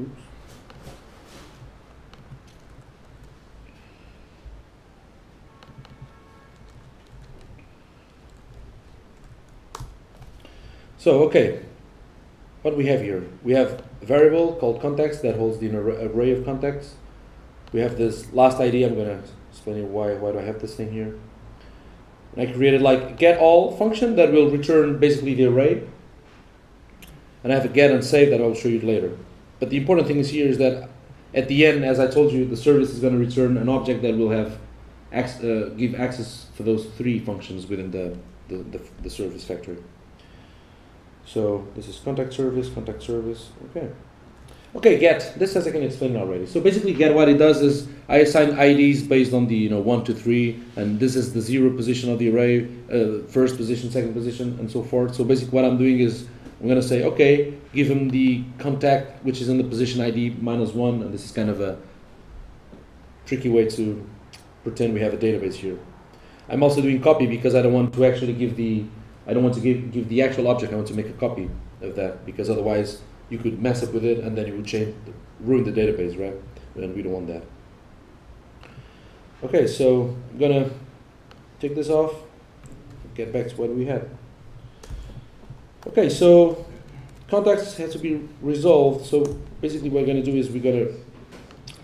Oops. So, okay. What do we have here? We have a variable called context that holds the array of contacts. We have this last ID. I'm going to explain you why do I have this thing here. And I created like get all function that will return basically the array. And I have a get and save that I'll show you later. But the important thing is here is that at the end, as I told you, the service is going to return an object that will have give access for those three functions within the service factory. So this is contact service, okay. Okay, get, this as I can explain already. So basically get, what it does is I assign IDs based on the 1 to 3, and this is the 0 position of the array, first position, second position, and so forth. So basically what I'm doing is I'm going to say, okay, give him the contact which is in the position ID -1, and this is kind of a tricky way to pretend we have a database here. I'm also doing copy because I don't want to actually give the give the actual object. I want to make a copy of that, because otherwise you could mess up with it and then you would ruin the database, right? And we don't want that. Okay, so I'm gonna take this off, get back to what we had. Okay, so contacts have to be resolved. So basically what we're gonna do is we're gonna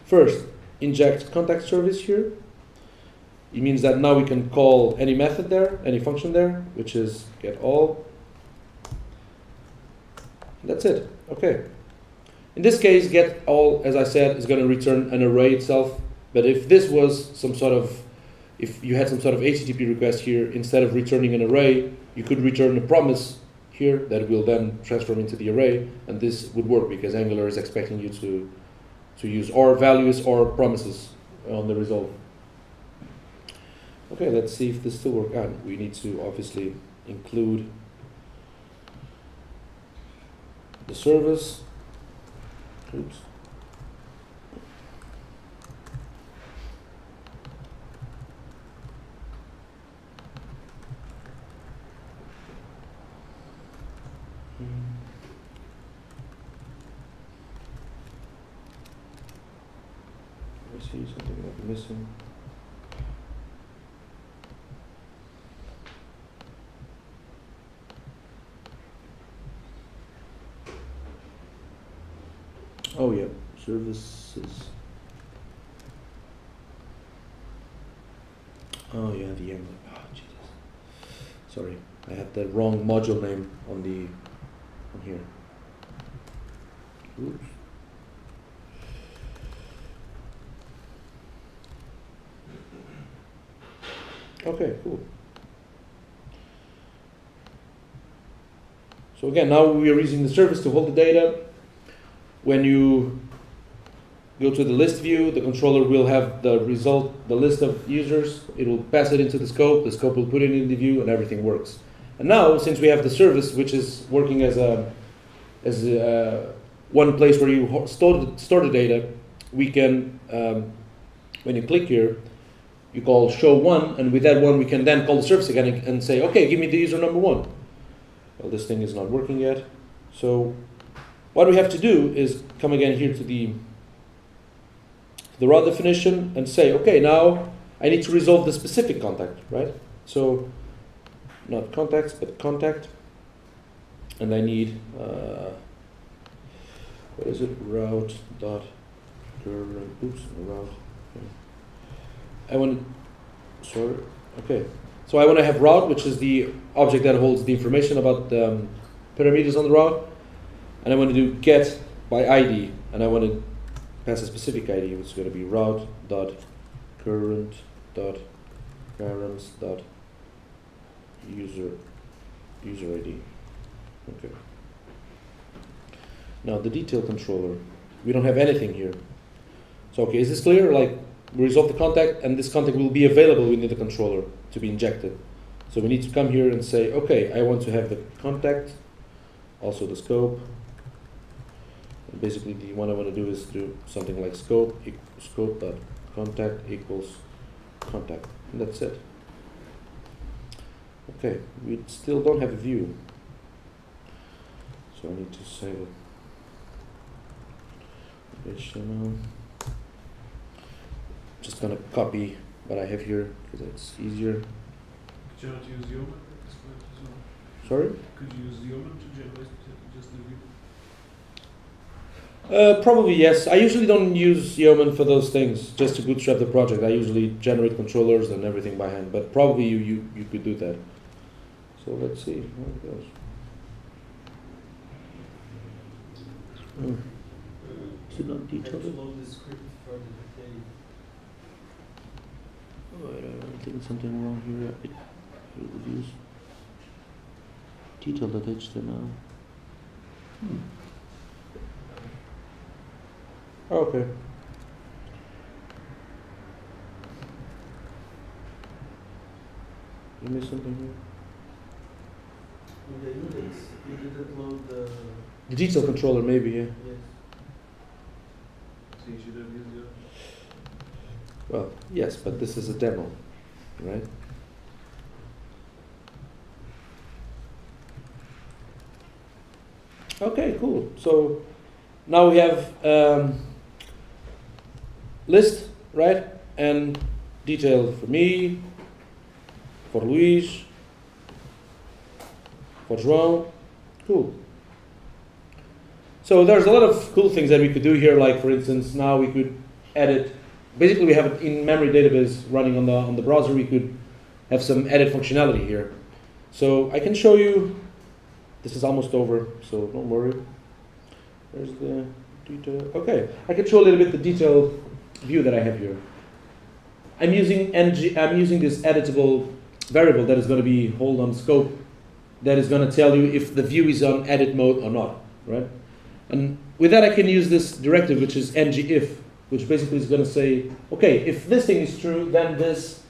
first inject contact service here. It means that now we can call any method there, any function there, which is get all. That's it. Okay. In this case, get all, as I said, is going to return an array itself. But if this was if you had some sort of HTTP request here, instead of returning an array, you could return a promise here that will then transform into the array, and this would work because Angular is expecting you to use or values or promises on the result. Okay, let's see if this still works. And we need to obviously include the service. Oops. I see something like missing. Oh yeah, services. Oh yeah, the Angular. Oh Jesus. Sorry, I had the wrong module name on here. Oops. Okay, cool. So again, now we are using the service to hold the data. When you go to the list view, the controller will have the result, the list of users. It will pass it into the scope will put it in the view, and everything works. And now, since we have the service, which is working as one place where you store the data, we can, when you click here, you call show one, and with that one we can then call the service again and say, okay, give me the user number one. Well, this thing is not working yet. So what we have to do is come again here to the route definition and say, okay, now I need to resolve the specific contact, right? So not contacts, but contact. And I need, what is it? Route dot current, oops, route. I want to, sorry, okay. So I want to have route, which is the object that holds the information about the parameters on the route. And I want to do get by ID, and I want to pass a specific ID, which is going to be route dot current dot params dot user ID. Okay. Now the detail controller, we don't have anything here. So okay, is this clear? Like we resolve the contact, and this contact will be available within the controller to be injected. So we need to come here and say, okay, I want to have the contact, also the scope. And basically, the one I want to do is do something like scope dot contact equals contact, and that's it. Okay, we still don't have a view, so I need to save it. HTML. Just gonna copy what I have here because it's easier. Could you not use Yeoman at this point as well? Sorry? Could you use Yeoman to generate just the view? Probably yes. I usually don't use Yeoman for those things, just to bootstrap the project. I usually generate controllers and everything by hand, but probably you could do that. So let's see how it goes. Is it not detailed? Load the script for the detail. Oh, I think something wrong here. It will use detail.html. Okay. You missed something here? In the index, you didn't load The detail controller, maybe, yeah. Yes. So you should have used Yeoman. Well, yes, but this is a demo, right? Okay, cool. So now we have list, right? And detail for me, for Luis, for João. Cool. So there's a lot of cool things that we could do here. Like for instance, now we could edit. Basically, we have an in-memory database running on the browser. We could have some edit functionality here. So I can show you. This is almost over, so don't worry. There's the detail. Okay, I can show a little bit the detail view that I have here. I'm using this editable variable that is going to be hold on scope that is going to tell you if the view is on edit mode or not, right? And with that, I can use this directive, which is ngIf, which basically is going to say, okay, if this thing is true, then this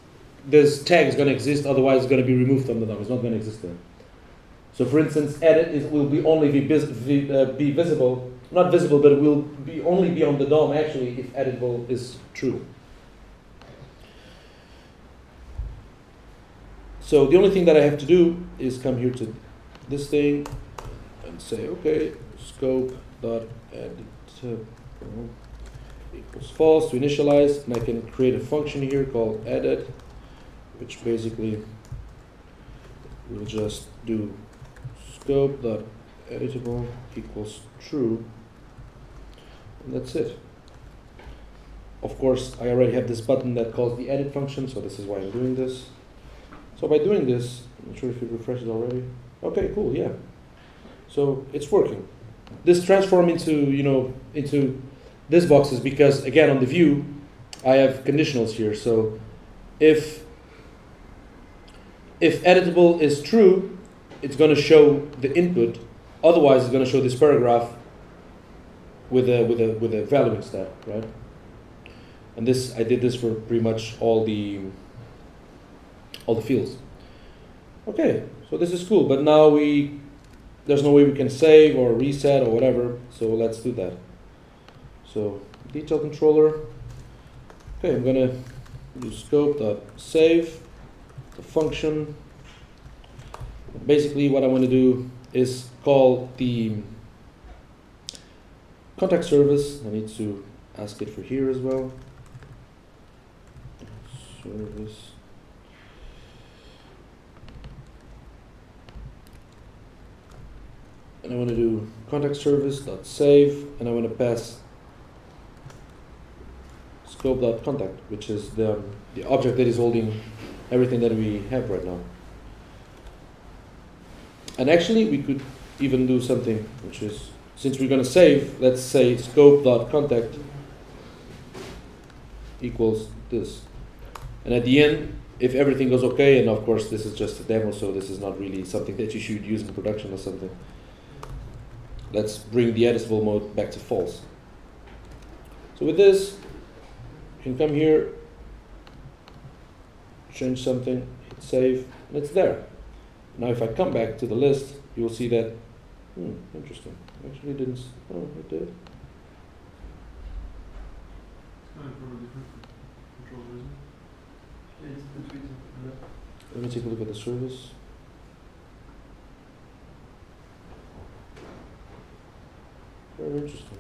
tag is going to exist. Otherwise, it's going to be removed from the DOM. It's not going to exist there. So, for instance, edit will be only be visible, not visible, but it will only be on the DOM actually if editable is true. So the only thing that I have to do is come here to this thing and say, okay, scope dot edit equals false to initialize, and I can create a function here called edit, which basically will just do scope dot editable equals true, and that's it. Of course, I already have this button that calls the edit function, so this is why I'm doing this. So by doing this, I'm not sure if you refresh it already. Okay, cool, yeah. So it's working. This transform into this box is because, again, on the view, I have conditionals here. So if editable is true, it's going to show the input. Otherwise, it's going to show this paragraph with a value instead, right? And I did this for pretty much all the fields. Okay, so this is cool, but now there's no way we can save or reset or whatever, so let's do that. So detail controller. Okay, I'm gonna do scope.save the function. Basically what I want to do is call the contact service. I need to ask it for here as well. Service. And I want to do contact service.save, and I want to pass scope.contact, which is the object that is holding everything that we have right now. And actually, we could even do something, which is, since we're going to save, let's say scope.contact equals this. And at the end, if everything goes okay, and of course this is just a demo, so this is not really something that you should use in production or something, let's bring the editable mode back to false. So with this, you can come here, change something, hit save, and it's there. Now if I come back to the list, you will see that, interesting, actually it didn't, oh, it did. Let me take a look at the service. Very interesting.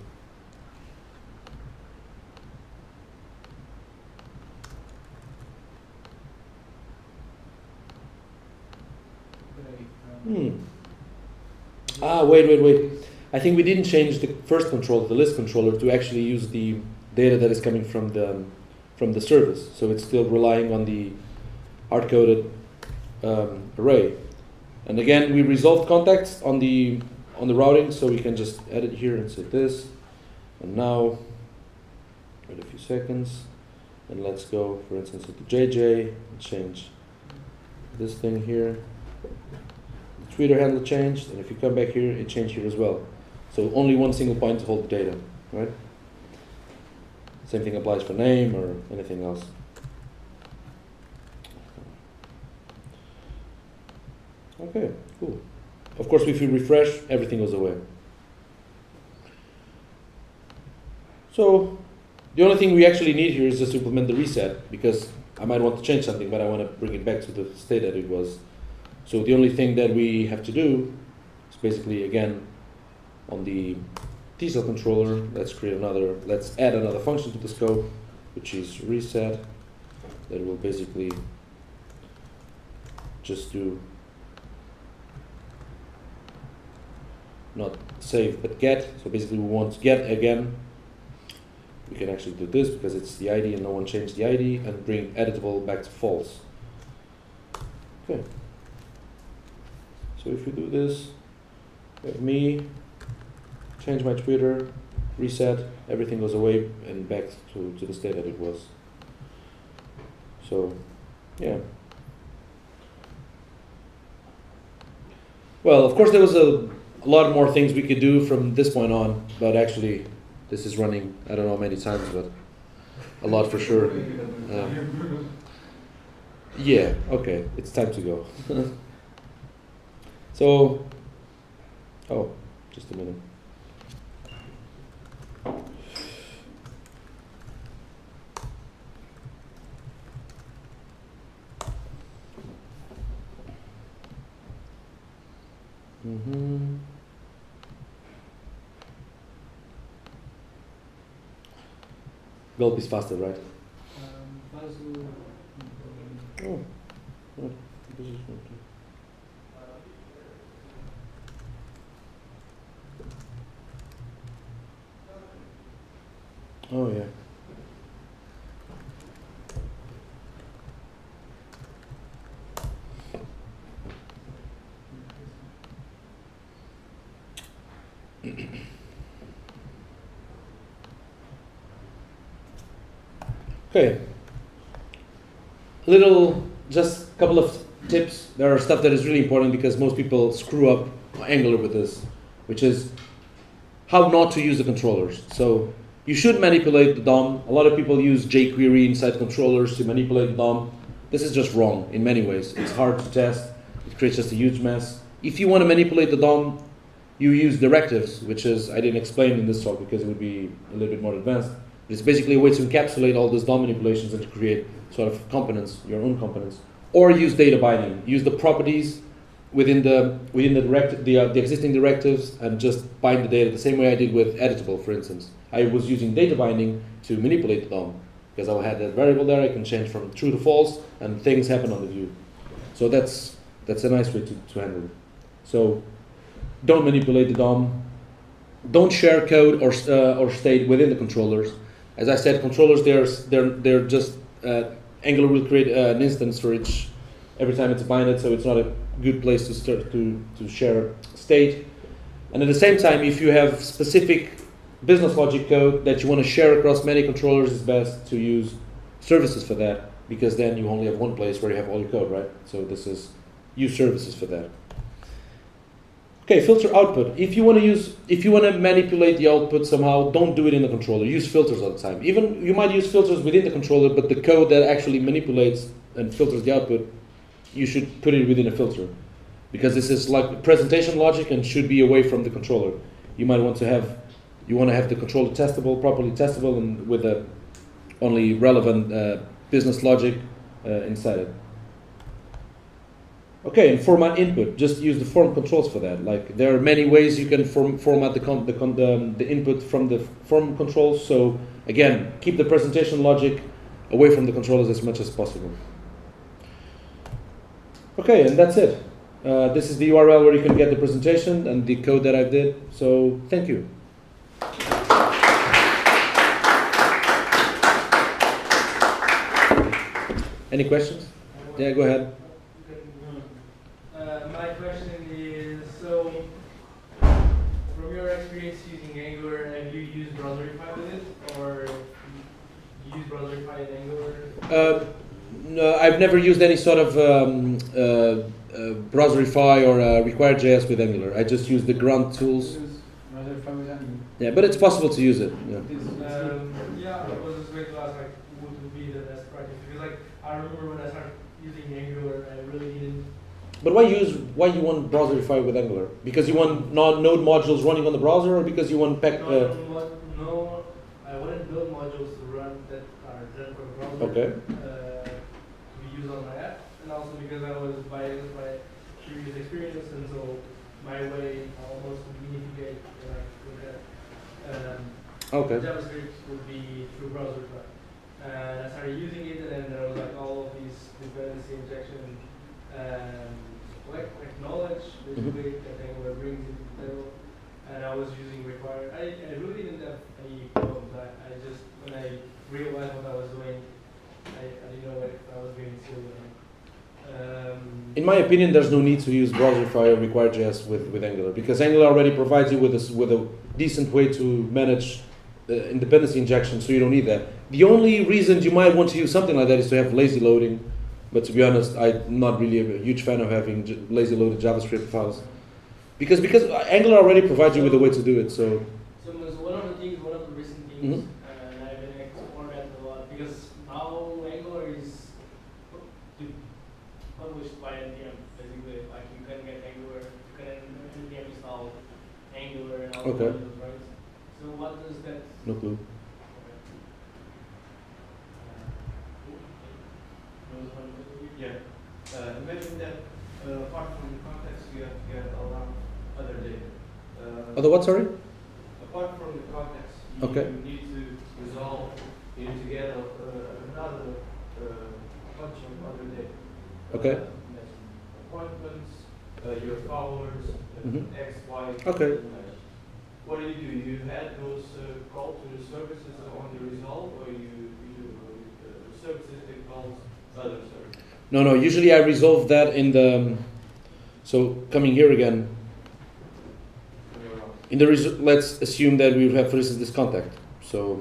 Wait. I think we didn't change the first controller, the list controller, to actually use the data that is coming from the service. So it's still relying on the hard-coded array. And again, we resolved contacts on the routing, so we can just edit here and say this. And now, wait a few seconds, and let's go, for instance, to JJ and change this thing here. The Twitter handle changed, and if you come back here, it changed here as well. So only one single point to hold the data, right? Same thing applies for name or anything else. Okay, cool. Of course, if you refresh, everything goes away. So the only thing we actually need here is just to implement the reset, because I might want to change something, but I want to bring it back to the state that it was. So the only thing that we have to do is basically, again, on the T-cell controller, let's add another function to the scope, which is reset, that will basically just do not save but get. So basically we want get again. We can actually do this because it's the ID and no one changed the ID, and bring editable back to false. Okay. So if we do this, we have me, change my Twitter, reset, everything goes away and back to the state that it was. So, yeah. Well, of course, there was a lot more things we could do from this point on, but actually, this is running, I don't know how many times, but a lot for sure. Yeah, okay, it's time to go. So, oh, just a minute. Gulp is faster, right? Oh. Oh, this is not too. Oh yeah. Okay. Just a couple of tips. There are stuff that is really important because most people screw up Angular with this, which is how not to use the controllers. So you should manipulate the DOM. A lot of people use jQuery inside controllers to manipulate the DOM. This is just wrong in many ways. It's hard to test. It creates just a huge mess. If you want to manipulate the DOM, you use directives, which is, I didn't explain in this talk because it would be a little bit more advanced. It's basically a way to encapsulate all those DOM manipulations and to create sort of components, your own components. Or use data binding. Use the properties within the existing directives and just bind the data the same way I did with editable, for instance. I was using data binding to manipulate the DOM because I had that variable there. I can change from true to false, and things happen on the view. So that's a nice way to handle it. So don't manipulate the DOM. Don't share code or state within the controllers. As I said, controllers they're just Angular will create an instance for each every time it's binded, so it's not a good place to start to share state. And at the same time, if you have specific business logic code that you want to share across many controllers, it's best to use services for that, because then you only have one place where you have all your code, right? So use services for that. Okay, filter output. If you want to manipulate the output somehow, don't do it in the controller. Use filters all the time. Even you might use filters within the controller, but the code that actually manipulates and filters the output, you should put it within a filter, because this is like presentation logic and should be away from the controller. You might want to have the controller testable, properly testable, and with only relevant business logic inside it. Okay, and format input. Just use the form controls for that. Like there are many ways you can format the input from the form controls. So again, keep the presentation logic away from the controllers as much as possible. Okay, and that's it. This is the URL where you can get the presentation and the code that I did. So thank you. Any questions? Yeah, go ahead. My question is, so from your experience using Angular, have you used Browserify with it, or you use Browserify in Angular? No, I've never used any sort of Browserify or required.js with Angular. I just use the grunt tools. Yeah, but it's possible to use it. Yeah. Yeah, I was just going to ask, like, what would be the best practice? Because, like, I remember when I started using Angular, I really didn't. But why you want Browserify with Angular? Because you want node modules running on the browser, or because you want pack? No, I wanted node modules to run that are done for the browser. Okay. To be used on my app, and also because I was biased by previous experience, and so my way almost to mitigate with that. Okay. JavaScript would be through Browserify. And I started using it, and then there was like all of these dependency injection like knowledge basically that Angular brings into the table. And I was using required. I really didn't have any problems. I just, when I realized what I was doing, I didn't know if I was being silly or not. In my opinion, there's no need to use Browserify or required.js with Angular, because Angular already provides you with a decent way to manage dependency injection, so you don't need that. The only reason you might want to use something like that is to have lazy loading, but to be honest, I'm not really a huge fan of having lazy loaded JavaScript files. because Angular already provides you with a way to do it. So So one of the things, one of the recent things, Mhm. and I've been exploring that a lot because now Angular is published by NPM. Basically, like you can get Angular, you can NPM install Angular and all Okay. of those, right? So what does that? no clue. Yeah. Imagine that apart from the context, you have a lot of other data. Other what? Sorry. Apart from the context, Okay. you need to resolve, you need to get another bunch of other data. Okay. Appointments, your followers, Mhm. X, Y. Okay. What do? You add those calls to the services on the resolve, or you the services that calls other services? No. Usually I resolve that in the. So coming here again. In the let's assume that we have, for instance, this contact. So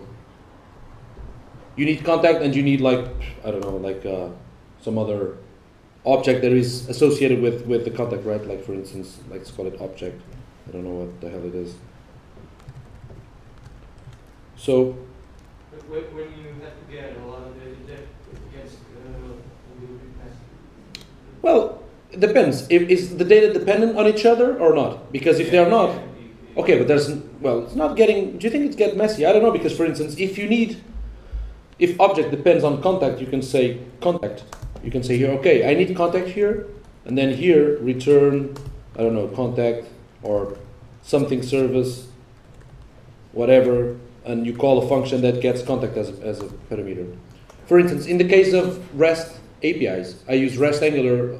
you need contact, and you need like I don't know, like some other object that is associated with the contact, right? Like for instance, let's call it object. I don't know what the hell it is. So But when you have to get a lot of data, it gets a little bit messy. well, it depends. Is the data dependent on each other or not? Because if they are not, okay, but it's not getting. Do you think it's get messy? I don't know, because for instance, if object depends on contact, you can say contact. You can say here, okay, I need contact here, and then here return, I don't know, contact or something service, whatever, and you call a function that gets contact as a parameter. For instance, in the case of REST APIs, I use REST Angular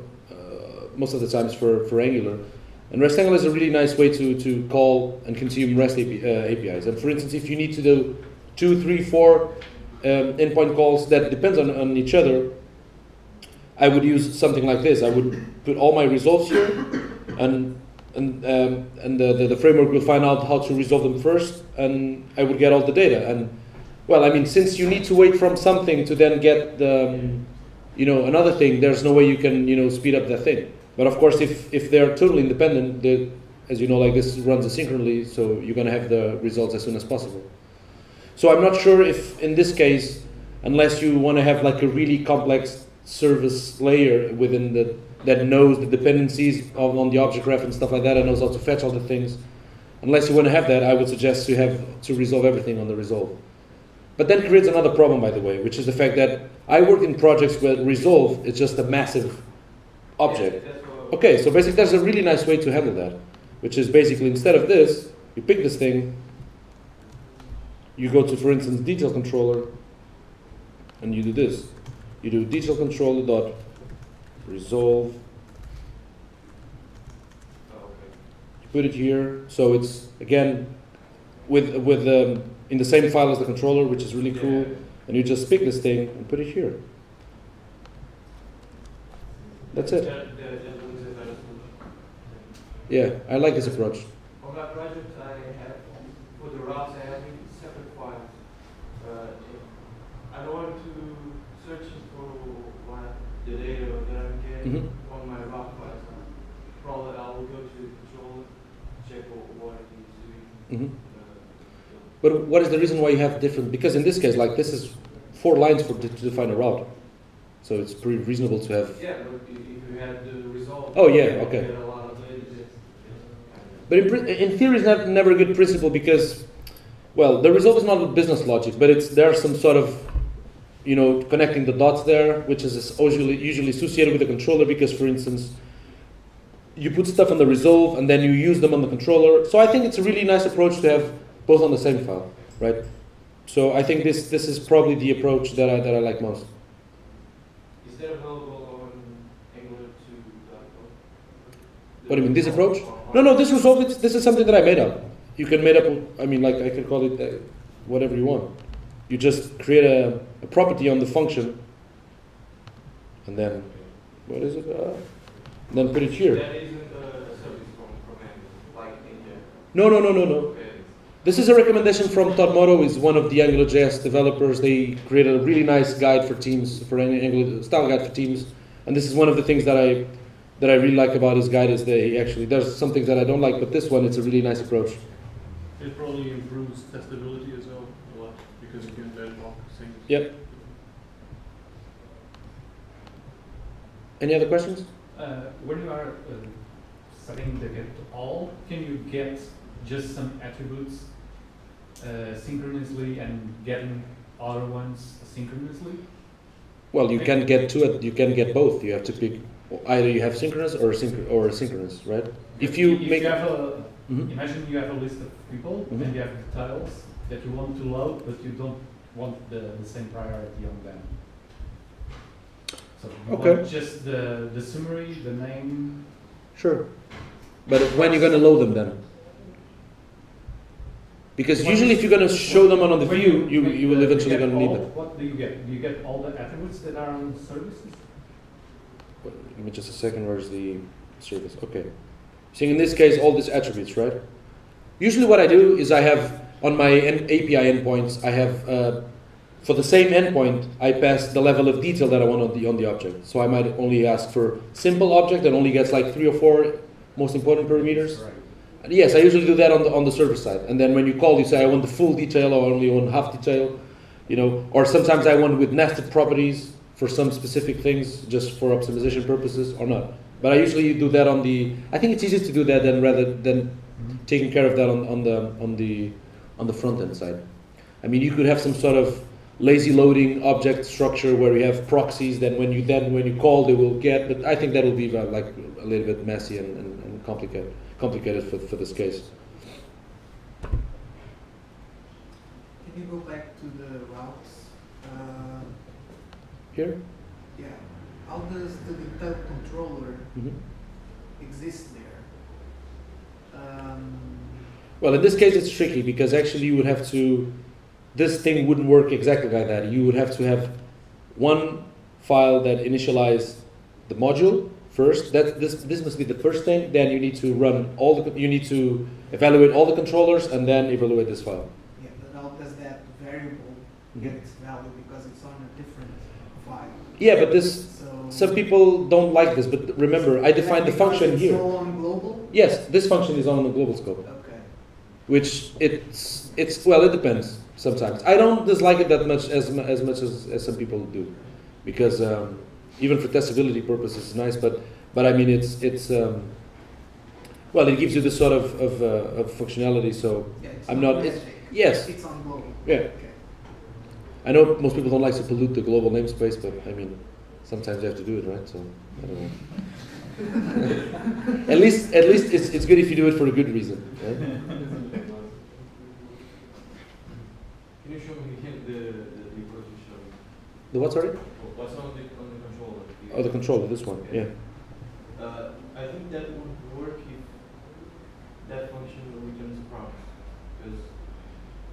most of the times for Angular. And REST Angular is a really nice way to call and consume REST APIs. And for instance, if you need to do 2, 3, 4 endpoint calls that depends on each other, I would use something like this. I would put all my results here, and the framework will find out how to resolve them first, and I would get all the data. And well, I mean, since you need to wait from something to then get another thing, there's no way you can speed up that thing. But of course, if they're totally independent, as you know, like this runs asynchronously, so you're going to have the results as soon as possible. So I'm not sure if in this case, unless you want to have like a really complex service layer within that knows the dependencies on the object ref and stuff like that, and knows how to fetch all the things. Unless you want to have that, I would suggest to resolve everything on the resolve. But that creates another problem, by the way, which is the fact that I work in projects where resolve is just a massive object. Okay, so basically there's a really nice way to handle that, which is basically instead of this, you pick this thing, you go to, for instance, detail controller, and you do this. You do detail controller dot resolve. You put it here, so it's again with in the same file as the controller, which is really cool. And you just pick this thing and put it here. That's it. Yeah, I like this approach. On my project, I have for the routes I have separate files. I don't want to search for the data that I'm getting on my route files. Probably I will go to the controller, check what it is doing. But what is the reason why you have different? Because in this case, like this is 4 lines to define a route, so it's pretty reasonable to have. Yeah, but if you had the result. Oh yeah, okay. You get a lot of data. But in theory, it's never a good principle because, well, the result is not a business logic, but there's some sort of, connecting the dots there, which is usually associated with the controller because, for instance, you put stuff on the resolve and then you use them on the controller. So I think it's a really nice approach to have both on the same file, right? So I think this is probably the approach that I like most. Is that available on Angular 2.0? What do you mean, this approach? No, this resolve, this is something that I made up. You can make up, I can call it whatever you want. You just create a property on the function, and then, what is it? And then put it here. That isn't a service from Angular, like India. No. Okay. This is a recommendation from Todd Moto, who is one of the Angular.js developers. They created a really nice guide for teams, for Angular style guide for teams, and this is one of the things that that I really like about his guide is that he actually, there's some things that I don't like, but this one, it's a really nice approach. It probably improves testability as well a lot because you can deadlock things. Yep. Any other questions? When you are setting the get to all, can you get just some attributes synchronously and getting other ones asynchronously? Well, you can get to it. You can get both. You have to pick either you have synchronous or asynchronous, right? If you have a Mhm. imagine you have a list of people Mhm. and you have details that you want to load, but you don't want the same priority on them. So you Okay. want just the summary, the name. Sure. But when you're going to load them then? Because usually if you're going to show them on the When view, you when will you eventually get going to need all, them. what do you get? Do you get all the attributes that are on services? Give me just a second, where's the service? Okay. So in this case, all these attributes, right? Usually what I do is I have, on my API endpoints, I have, for the same endpoint, I pass the level of detail that I want on the object. So I might only ask for simple object that only gets like 3 or 4 most important parameters. Right. And yes, I usually do that on the server side. And then when you call, you say I want the full detail or only want half detail, you know. Or sometimes I want with nested properties for some specific things, just for optimization purposes or not. But I usually do that on the. I think it's easiest to do that rather than taking care of that on the front end side. I mean, you could have some sort of lazy loading object structure where you have proxies. Then when you call, they will get. But I think that will be like a little bit messy and complicated for this case. Can you go back to the routes? Here. Yeah. How does the detail controller Mm-hmm. exist there? Well, in this case, it's tricky because actually you would have to. This thing wouldn't work exactly like that. You would have to have one file that initializes the module first. This must be the first thing. Then you need to run you need to evaluate all the controllers and then evaluate this file. Yeah, but how does that variable get its value because it's on a different file? Yeah, but this So some people don't like this. But remember, I defined the function here. It's all on global? Yes, this function is on the global scope, Okay. which it's well, it depends. Sometimes I don't dislike it that much as much as some people do, because even for testability purposes, it's nice. But I mean, it's well, it gives you this sort of functionality. So Yeah, it's I'm not. domestic. Yes. It's on global. Yeah. Okay. I know most people don't like to pollute the global namespace, but I mean, sometimes you have to do it, right? So I don't know. at least it's good if you do it for a good reason. Right? Can you show me again the code you showed? The what? Sorry? What's on the controller? Oh, the controller. This one. Yeah. I think that would work if that function returns a promise. Because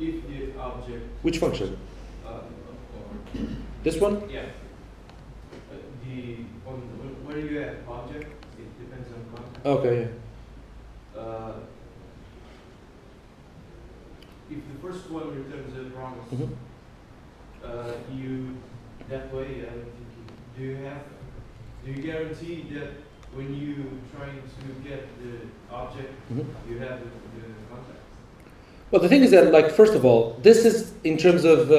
if the object Which function? or This one? yeah, where you have object, it depends on context. Okay. Yeah. If the first one returns a promise, Mhm. you that way. I don't think do you guarantee that when you trying to get the object, Mhm. you have the context? Well, the thing is that, like, first of all, this is in terms of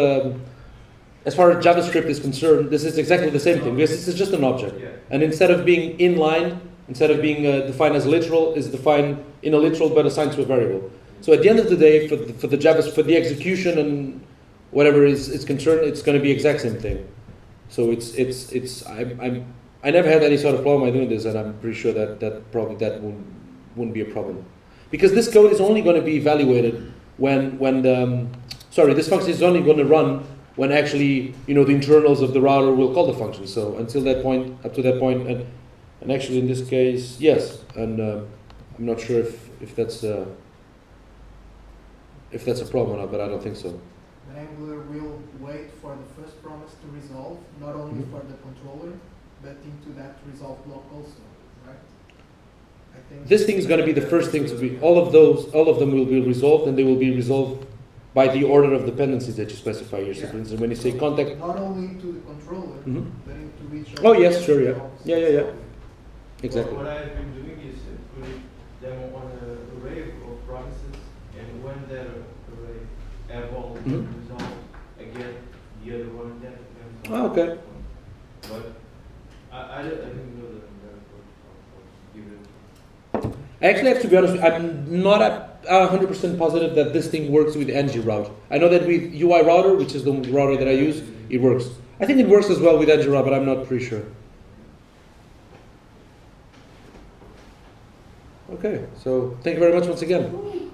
as far as JavaScript is concerned, this is exactly the same thing because this is just an object, Yeah. and instead of being inline, instead of being defined as literal, is defined in a literal but assigned to a variable. So at the end of the day, for the execution and whatever is concerned, it's going to be exact same thing. So I never had any sort of problem by doing this, and I'm pretty sure that probably that wouldn't be a problem, because this code is only going to be evaluated when this function is only going to run when actually the internals of the router will call the function. So until that point, up to that point, and actually in this case, yes, and I'm not sure if that's a problem or not, but I don't think so. But Angular will wait for the first promise to resolve, not only for the controller, but into that resolve block also, right? I think This thing is going to be the first thing to be. All of them will be resolved, and they will be resolved by the order of dependencies that you specify here. So, for instance, when you say contact. not only into the controller, Mhm. but into each. Oh yes, sure, yeah. Exactly. What I've been doing is putting them on an array of promises, and when that array evolves Mhm. and resolves, I get the other one that depends on Ah, okay. which one. But I didn't know that. I'll give it. I actually have to be honest, I'm not 100% positive that this thing works with ng-route. I know that with UI router, which is the router that I use, it works. I think it works as well with ng-route, but I'm not pretty sure. Okay, so thank you very much once again.